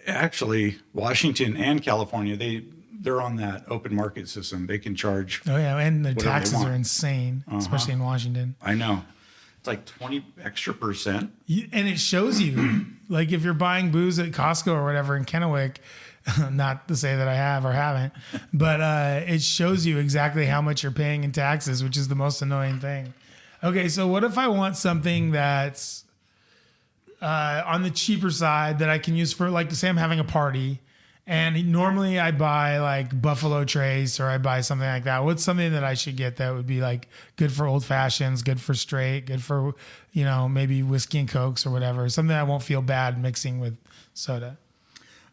Actually, Washington and California, they're on that open market system. They can charge. Oh yeah, and the taxes are insane, especially in Washington. I know. It's like 20 extra %. And it shows you, like if you're buying booze at Costco or whatever in Kennewick, not to say that I have or haven't, but it shows you exactly how much you're paying in taxes, which is the most annoying thing. Okay, so what if I want something that's on the cheaper side that I can use for, like, say I'm having a party and normally I buy like Buffalo Trace or I buy something like that. What's something that I should get that would be like good for old fashions, good for straight, good for, you know, maybe whiskey and Cokes or whatever, something I won't feel bad mixing with soda?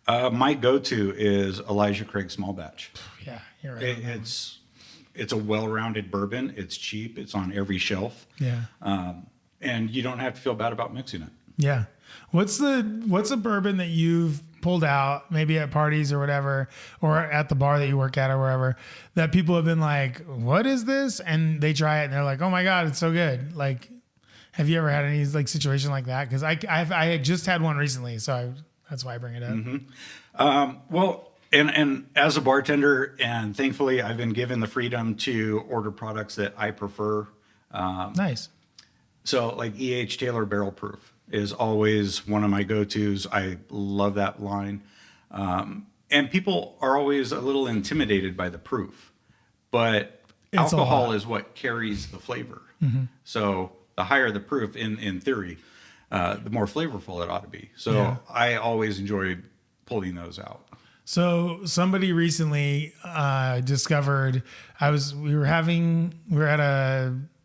My go-to is Elijah Craig Small Batch. Yeah, you're right. It's a well-rounded bourbon. It's cheap. It's on every shelf. Yeah. And you don't have to feel bad about mixing it. Yeah. What's a bourbon that you've pulled out maybe at parties or whatever, or at the bar that you work at or wherever, that people have been like, what is this? And they try it and they're like, oh my God, it's so good. Like, have you ever had any like situation like that? Cause I just had one recently. So That's why I bring it up. Well, and as a bartender, and thankfully I've been given the freedom to order products that I prefer. Nice. So like E.H. Taylor Barrel Proof is always one of my go-tos. I love that line. And people are always a little intimidated by the proof, but It's a alcohol lot. is what carries the flavor. So the higher the proof in theory, the more flavorful it ought to be. So Yeah. I always enjoy pulling those out. So somebody recently discovered we were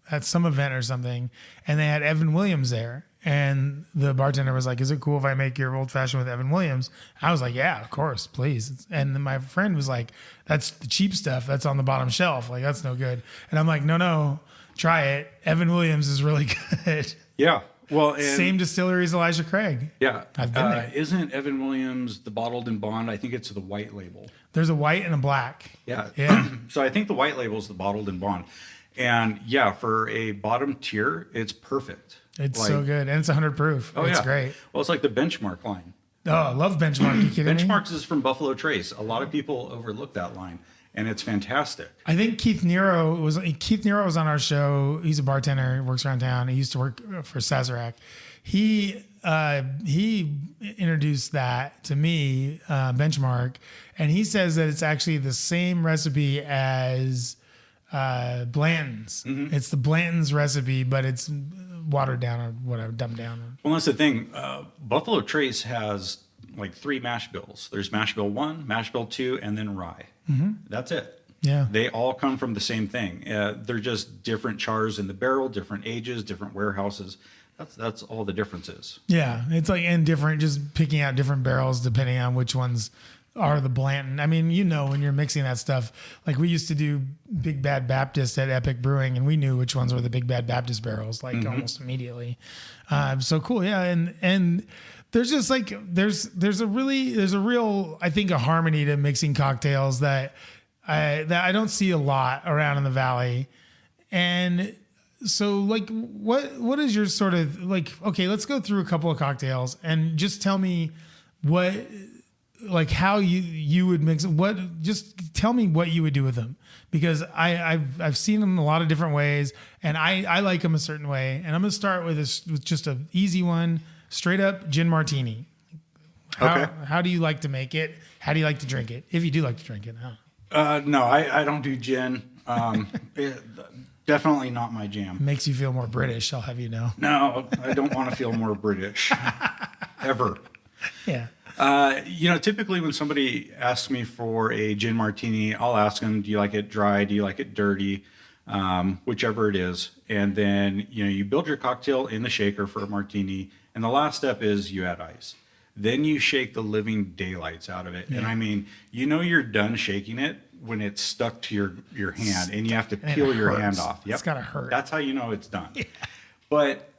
at some event or something, and they had Evan Williams there. And the bartender was like, "Is it cool if I make your old fashioned with Evan Williams?" I was like, "Yeah, of course, please." And then my friend was like, "That's the cheap stuff. That's on the bottom shelf. Like that's no good." And I'm like, "No, try it. Evan Williams is really good." Yeah. Well, and Same distillery as Elijah Craig. yeah, I've been there. Isn't Evan Williams the bottled and bond? I think it's the white label. There's a white and a black. Yeah. Yeah. So I think the white label is the bottled and bond. And yeah, for a bottom tier, it's perfect. It's so good. And it's 100 proof. It's great. Well, it's like the Benchmark line. Oh, I love Benchmark. You kidding me? Benchmarks is from Buffalo Trace. A lot of people overlook that line, and it's fantastic. I think Keith Nero was on our show. He's a bartender, works around town. He used to work for Sazerac. He introduced that to me, Benchmark, and he says that it's actually the same recipe as Blanton's. It's the Blanton's recipe, but it's watered down or whatever, dumbed down. Well, that's the thing. Buffalo Trace has like 3 mash bills. There's mash bill 1, mash bill 2, and then rye. That's it. Yeah. They all come from the same thing. They're just different chars in the barrel, different ages, different warehouses. That's all the differences. Yeah, it's like and different, just picking out different barrels depending on which ones are the Blanton. I mean, when you're mixing that stuff, like we used to do Big Bad Baptist at Epic Brewing, and we knew which ones were the Big Bad Baptist barrels, like almost immediately. So cool, yeah, and there's just like there's a real I think a harmony to mixing cocktails that I don't see a lot around in the Valley, and. So like what is your sort of like, okay, let's go through a couple of cocktails and just tell me what, like how you would mix just tell me what you would do with them, because I've seen them a lot of different ways and I like them a certain way. And I'm going to start with just a easy one, straight up gin martini. How do you like to make it? How do you like to drink it? If you do like to drink it. No, I don't do gin. Definitely not my jam. Makes you feel more British, I'll have you know. No, I don't want to feel more British. Ever. Yeah. Typically when somebody asks me for a gin martini, I'll ask them, do you like it dry? Do you like it dirty? Whichever it is. And then, you build your cocktail in the shaker for a martini. And the last step is you add ice. Then you shake the living daylights out of it. Yeah. And I mean, you're done shaking it when it's stuck to your hand and you have to peel your hand off. Yep. It's gotta hurt. That's how you know it's done. Yeah. But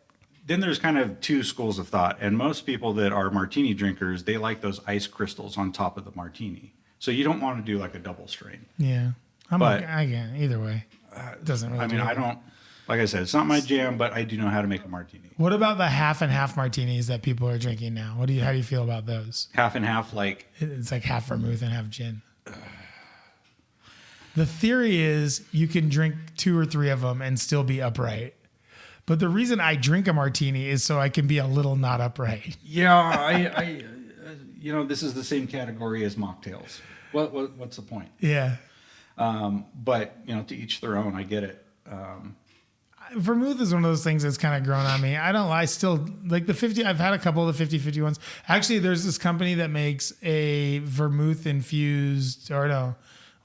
then there's kind of 2 schools of thought. And most people that are martini drinkers, they like those ice crystals on top of the martini. So you don't want to do like a double strain. Yeah. I can either way. It doesn't really I don't, like I said, it's not my jam, but I do know how to make a martini. What about the half and half martinis that people are drinking now? How do you feel about those? Half and half, like it's like half vermouth and half gin. The theory is you can drink 2 or 3 of them and still be upright. But the reason I drink a martini is so I can be a little not upright. Yeah, I this is the same category as mocktails. What's the point? Yeah. But to each their own. I get it. Vermouth is one of those things that's kind of grown on me. I still like the 50. I've had a couple of the 50/50 ones. Actually, there's this company that makes a vermouth infused, or no,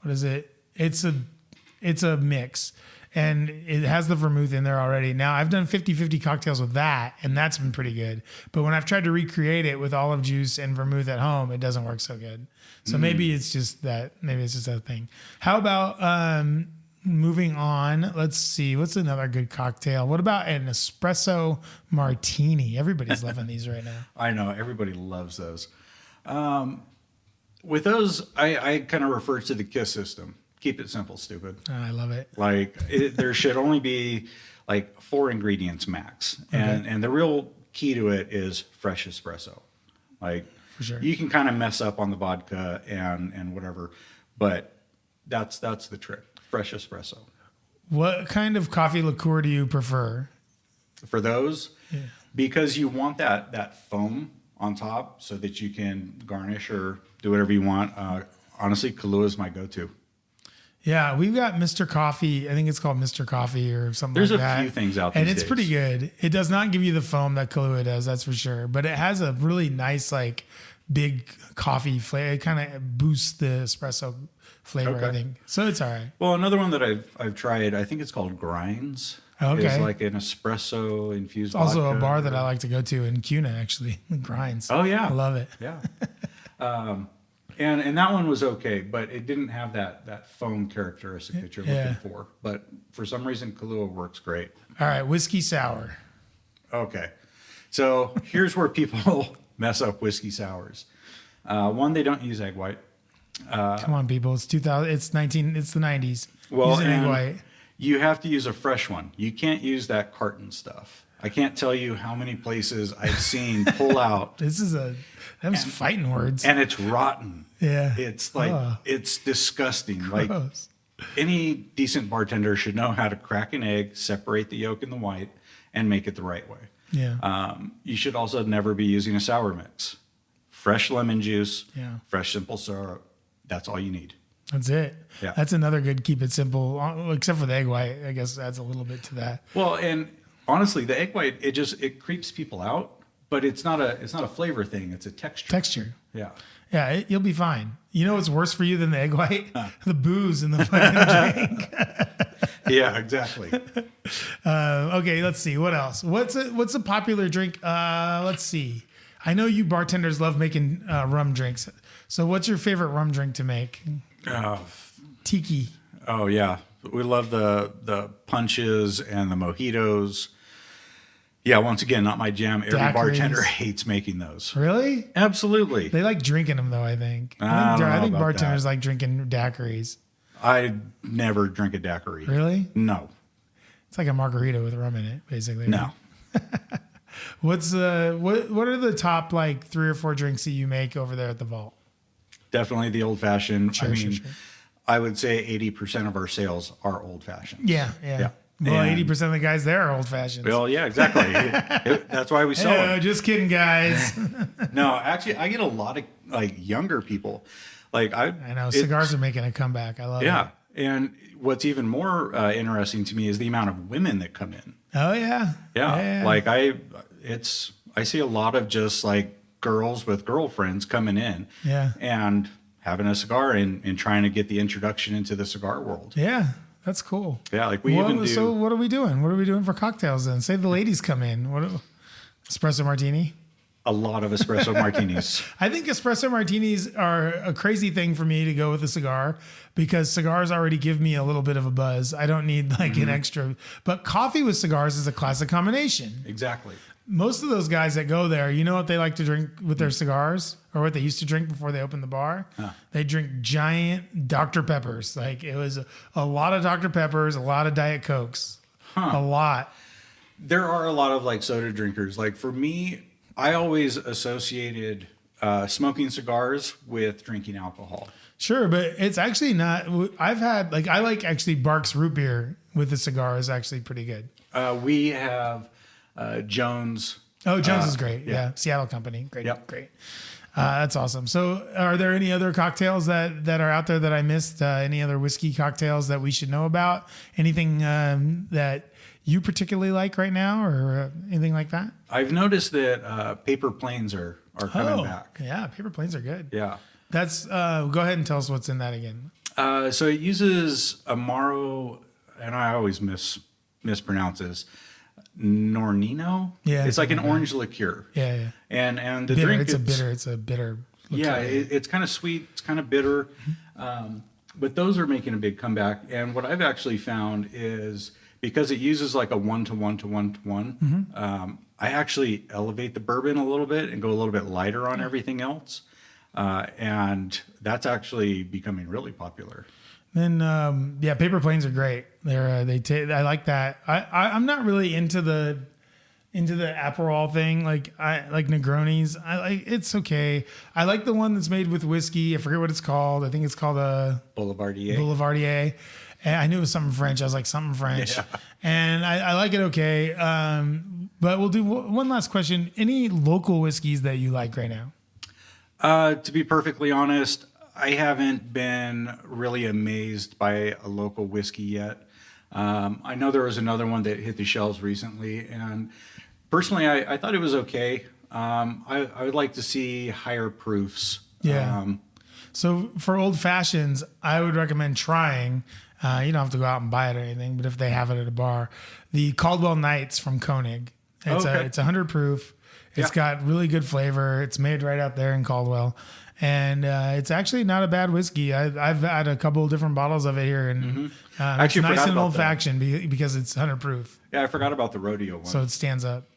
what is it? It's a mix, and it has the vermouth in there already. Now I've done 50/50 cocktails with that, and that's been pretty good. But when I've tried to recreate it with olive juice and vermouth at home, it doesn't work so good. So maybe it's just that. Maybe it's just that thing. How about moving on? Let's see. What's another good cocktail? What about an espresso martini? Everybody's loving these right now. I know everybody loves those. With those, I kind of refer to the KISS system. Keep it simple, stupid. Oh, I love it. Like there should only be like 4 ingredients max, and the real key to it is fresh espresso. Like for sure. You can kind of mess up on the vodka and whatever, but that's the trick. Fresh espresso. What kind of coffee liqueur do you prefer? For those, because you want that foam on top so that you can garnish or do whatever you want. Honestly, Kahlua is my go-to. Yeah, we've got Mr. Coffee. I think it's called Mr. Coffee or something There's like that. a few things out and these it's days. pretty good. It does not give you the foam that Kahlua does, that's for sure. But it has a really nice, like, big coffee flavor. It kind of boosts the espresso flavor, Okay. I think. So it's all right. Well, another one that I've tried, I think it's called Grinds. Okay. It's like an espresso infused Also vodka. a bar that I like to go to in Cuna, actually. Grinds. Oh, yeah. I love it. Yeah. And that one was okay, but it didn't have that foam characteristic that you're Yeah. looking for. But for some reason, Kahlua works great. All right, whiskey sour. Okay. So here's where people mess up whiskey sours. One, they don't use egg white. Come on, people. It's 2000. It's the 90s. Well, Use an egg and white. you have to use a fresh one. You can't use that carton stuff. I can't tell you how many places I've seen pull out, Them's fighting words. and it's rotten. Yeah. It's like, Ugh. it's disgusting. Like, Gross. any decent bartender should know how to crack an egg, separate the yolk and the white, and make it the right way. Yeah. You should also never be using a sour mix. Fresh lemon juice, Yeah. fresh simple syrup. That's all you need. That's it. Yeah. That's another good keep it simple, except for the egg white. I guess adds a little bit to that. Well, and honestly, the egg white, it creeps people out, but it's not a flavor thing. It's a texture. Texture. Yeah. Yeah, you'll be fine. You know what's worse for you than the egg white? The booze in the fucking drink. Yeah, exactly. Okay, let's see. What else? What's a popular drink? Let's see. I know you bartenders love making rum drinks. So what's your favorite rum drink to make? Tiki. Oh yeah, we love the punches and the mojitos. Yeah, once again, not my jam. Every Daiquiris. bartender hates making those. Really? Absolutely. They like drinking them though, I think. I don't know I think about bartenders that. like drinking daiquiris. I never drink a daiquiri. Really? No. It's like a margarita with rum in it, basically. No. What are the top like 3 or 4 drinks that you make over there at the vault? Definitely the old fashioned. Sure, I sure, mean, sure. I would say 80% of our sales are old fashioned. Yeah. Yeah. Well, And- 80% of the guys there are old fashioned. Well, yeah, exactly. That's why we sell them. Just kidding, guys. No, actually, I get a lot of like younger people. Like I know cigars are making a comeback. I love it. Yeah, and what's even more interesting to me is the amount of women that come in. Oh yeah. Yeah, like I see a lot of just like girls with girlfriends coming in. Yeah. And having a cigar and trying to get the introduction into the cigar world. Yeah. That's cool. Yeah, like we even do. So what are we doing? What are we doing for cocktails then? Say the ladies come in. Espresso martini? A lot of espresso martinis. I think espresso martinis are a crazy thing for me to go with a cigar because cigars already give me a little bit of a buzz. I don't need like an extra. But coffee with cigars is a classic combination. Exactly. Most of those guys that go there, you know what they like to drink with their cigars or what they used to drink before they opened the bar? They drink giant Dr. Peppers. Like it was a lot of Dr. Peppers, a lot of Diet Cokes. A lot. There are a lot of like soda drinkers. Like for me, I always associated smoking cigars with drinking alcohol. Sure, but it's actually not. I've had like I like actually Barks root beer with a cigar is actually pretty good. We have Jones. Oh, Jones is great. Yeah. Seattle company. Great. Yep. Great. That's awesome. So, are there any other cocktails that are out there that I missed? Any other whiskey cocktails that we should know about? Anything that you particularly like right now, or anything like that? I've noticed that paper planes are coming back. Yeah, paper planes are good. Yeah. That's go ahead and tell us what's in that again. So it uses Amaro, and I always mispronounce this. Nornino. Yeah, It's like an something like orange liqueur. Yeah. And the Bitter. drink It's a bitter. Yeah, liqueur. it's kind of sweet. It's kind of bitter. But those are making a big comeback. And what I've actually found is because it uses like a 1-to-1-to-1-to-1, I actually elevate the bourbon a little bit and go a little bit lighter on everything else. And that's actually becoming really popular. Then paper planes are great. I like that. I'm not really into into the Aperol thing. Like I like Negronis. I like it's okay. I like the one that's made with whiskey. I forget what it's called. I think it's called a Boulevardier. Boulevardier. And I knew it was something French. I was like something French, Yeah. and I like it okay. But we'll do one last question. Any local whiskeys that you like right now? To be perfectly honest, I haven't been really amazed by a local whiskey yet. I know there was another one that hit the shelves recently, and personally, I thought it was okay. I would like to see higher proofs. Yeah. So for old fashions, I would recommend trying. You don't have to go out and buy it or anything, but if they have it at a bar, the Caldwell Nights from Koenig. It's 100 proof. It's got really good flavor. It's made right out there in Caldwell, and it's actually not a bad whiskey. I've had a couple of different bottles of it here, and it's nice and old fashioned because it's 100 proof. Yeah, I forgot about the rodeo one. So it stands up.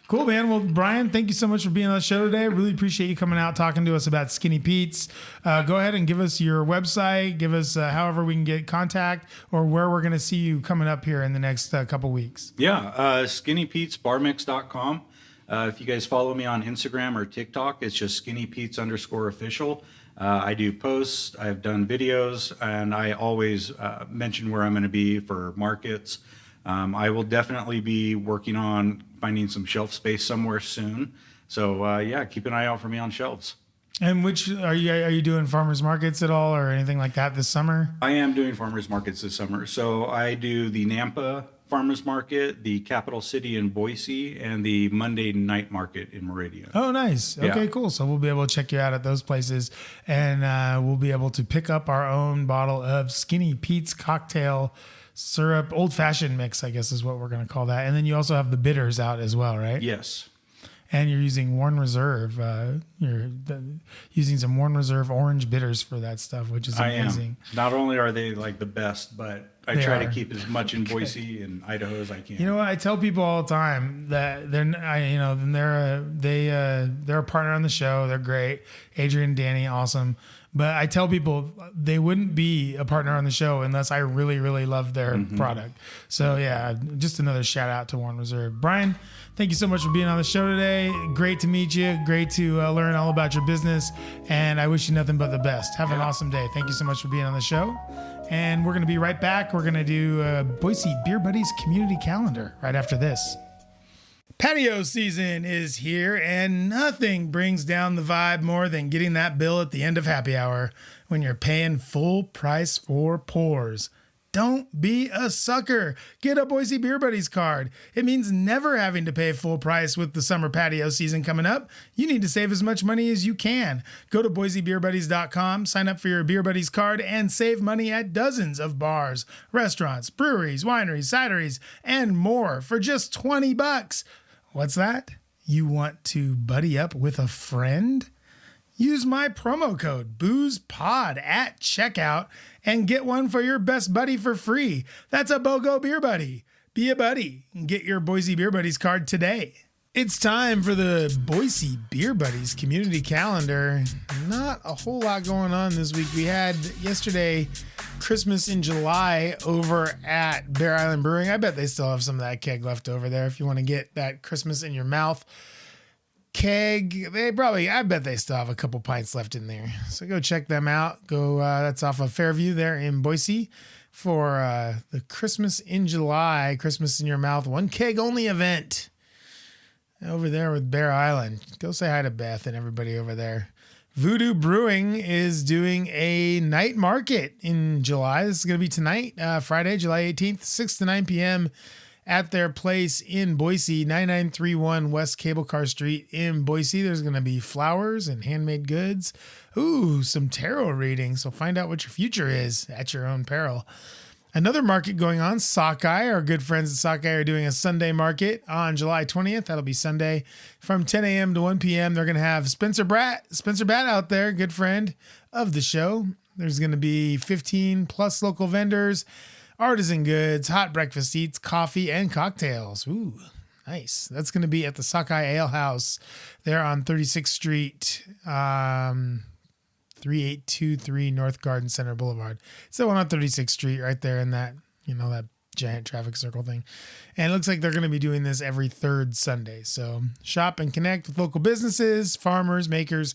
Cool, man. Well, Brian, thank you so much for being on the show today. Really appreciate you coming out talking to us about Skinny Pete's. Go ahead and give us your website. Give us however we can get contact or where we're going to see you coming up here in the next couple weeks. Yeah, skinnypetesbarmix.com. If you guys follow me on Instagram or TikTok, it's just skinnypetes_official. I do posts, I've done videos, and I always mention where I'm going to be for markets. I will definitely be working on finding some shelf space somewhere soon. So yeah, keep an eye out for me on shelves. And which are you doing farmers markets at all or anything like that this summer? I am doing farmers markets this summer. So I do the Nampa Farmers Market, the Capital City in Boise, and the Monday Night Market in Meridian. Oh, nice. Okay, cool. So we'll be able to check you out at those places, and we'll be able to pick up our own bottle of Skinny Pete's cocktail syrup, old-fashioned mix, I guess is what we're going to call that. And then you also have the bitters out as well, right? Yes. And you're using Warren Reserve. Using some Warren Reserve orange bitters for that stuff, which is amazing. I am. Not only are they like the best, but I try to keep as much in Boise and Idaho as I can. You know what? I tell people all the time that they're a partner on the show. They're great. Adrian, Danny, awesome. But I tell people they wouldn't be a partner on the show unless I really, really love their product. So yeah, just another shout out to Warren Reserve. Brian, thank you so much for being on the show today. Great to meet you. Great to learn all about your business. And I wish you nothing but the best. Have an awesome day. Thank you so much for being on the show. And we're going to be right back. We're going to do Boise Beer Buddies community calendar right after this. Patio season is here, and nothing brings down the vibe more than getting that bill at the end of happy hour when you're paying full price for pours. Don't be a sucker. Get a Boise Beer Buddies card. It means never having to pay full price with the summer patio season coming up. You need to save as much money as you can. Go to BoiseBeerBuddies.com, sign up for your Beer Buddies card, and save money at dozens of bars, restaurants, breweries, wineries, cideries, and more for just $20. What's that? You want to buddy up with a friend? Use my promo code BOOZEPOD at checkout and get one for your best buddy for free. That's a BOGO Beer Buddy. Be a buddy and get your Boise Beer Buddies card today. It's time for the Boise Beer Buddies community calendar. Not a whole lot going on this week. We had yesterday Christmas in July over at Bear Island Brewing. I bet they still have some of that keg left over there if you want to get that Christmas in your mouth keg. I bet they still have a couple pints left in there. So go check them out. That's off of Fairview there in Boise for the Christmas in July, Christmas in your mouth, one keg only event over there with Bear Island. Go say hi to Beth and everybody over there. Voodoo Brewing is doing a night market in July. This is going to be tonight, Friday, July 18th, 6 to 9 p.m. at their place in Boise, 9931 West Cable Car Street in Boise. There's going to be flowers and handmade goods. Ooh, some tarot readings. So find out what your future is at your own peril. Another market going on, Sockeye. Our good friends at Sockeye are doing a Sunday market on July 20th. That'll be Sunday from 10 a.m. to 1 p.m. They're going to have Spencer Batt out there, good friend of the show. There's going to be 15 plus local vendors, artisan goods, hot breakfast eats, coffee, and cocktails. Ooh, nice. That's going to be at the Sockeye Ale House there on 36th Street, 3823 North Garden Center Boulevard. It's the one on 36th Street right there in that, that giant traffic circle thing. And it looks like they're going to be doing this every third Sunday. So shop and connect with local businesses, farmers, makers,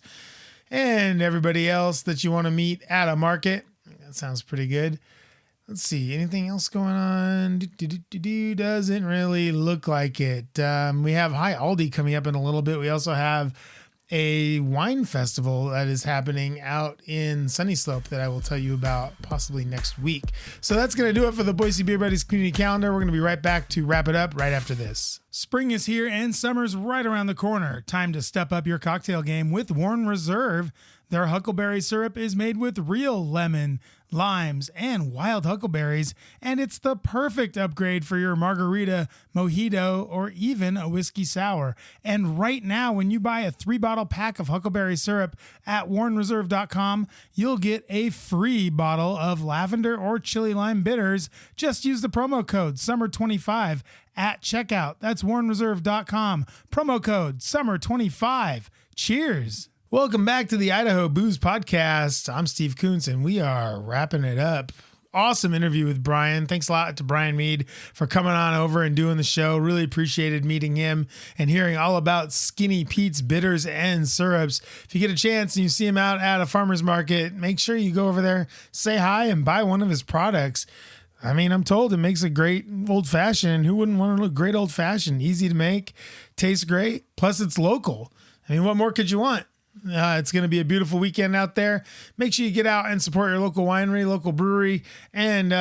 and everybody else that you want to meet at a market. That sounds pretty good. Let's see. Anything else going on? Doesn't really look like it. We have High Aldi coming up in a little bit. We also have a wine festival that is happening out in Sunny Slope that I will tell you about possibly next week. So that's going to do it for the Boise Beer Buddies community calendar. We're going to be right back to wrap it up right after this. Spring is here and summer's right around the corner. Time to step up your cocktail game with Warren Reserve. Their huckleberry syrup is made with real lemon, limes, and wild huckleberries, and it's the perfect upgrade for your margarita, mojito, or even a whiskey sour. And right now, when you buy a 3-bottle pack of huckleberry syrup at warrenreserve.com, you'll get a free bottle of lavender or chili lime bitters. Just use the promo code SUMMER25 at checkout. That's warrenreserve.com. Promo code SUMMER25. Cheers. Welcome back to the Idaho Booze Podcast. I'm Steve Kuntz, and we are wrapping it up. Awesome interview with Brian. Thanks a lot to Brian Mead for coming on over and doing the show. Really appreciated meeting him and hearing all about Skinny Pete's bitters and syrups. If you get a chance and you see him out at a farmer's market, make sure you go over there, say hi, and buy one of his products. I mean, I'm told it makes a great old fashioned. Who wouldn't want to look great old fashioned? Easy to make, tastes great. Plus, it's local. I mean, what more could you want? It's going to be a beautiful weekend out there. Make sure you get out and support your local winery, local brewery, and,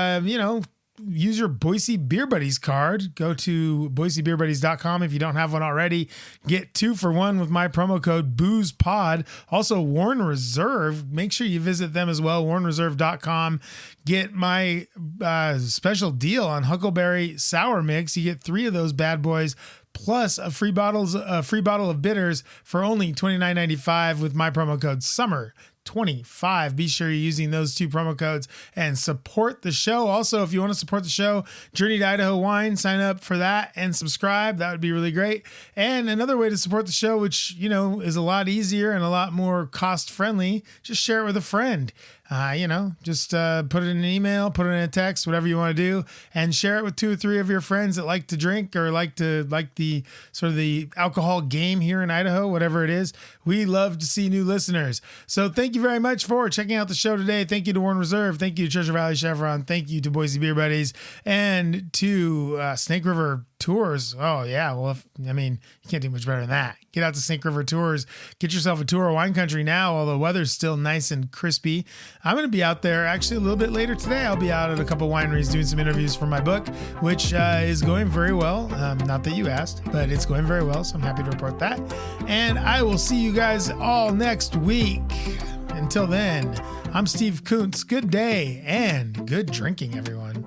use your Boise Beer Buddies card. Go to boisebeerbuddies.com if you don't have one already. Get 2 for 1 with my promo code BOOZEPOD. Also, Warren Reserve. Make sure you visit them as well, warrenreserve.com. Get my special deal on Huckleberry Sour Mix. You get 3 of those bad boys, plus a free bottle of bitters for only $29.95 with my promo code SUMMER25. Be sure you're using those 2 promo codes and support the show. Also, if you want to support the show, Journey to Idaho Wine, sign up for that and subscribe. That would be really great. And another way to support the show, which, is a lot easier and a lot more cost friendly, just share it with a friend. Just put it in an email, put it in a text, whatever you want to do, and share it with 2 or 3 of your friends that like to drink or like the sort of the alcohol game here in Idaho, whatever it is. We love to see new listeners. So thank you very much for checking out the show today. Thank you to Warren Reserve. Thank you to Treasure Valley Chevron. Thank you to Boise Beer Buddies and to Snake River Tours. Oh yeah. Well, you can't do much better than that. Get out to Snake River Tours. Get yourself a tour of wine country now, while the weather's still nice and crispy. I'm going to be out there actually a little bit later today. I'll be out at a couple wineries doing some interviews for my book, which is going very well. Not that you asked, but it's going very well. So I'm happy to report that. And I will see you guys all next week. Until then, I'm Steve Kuntz. Good day and good drinking, everyone.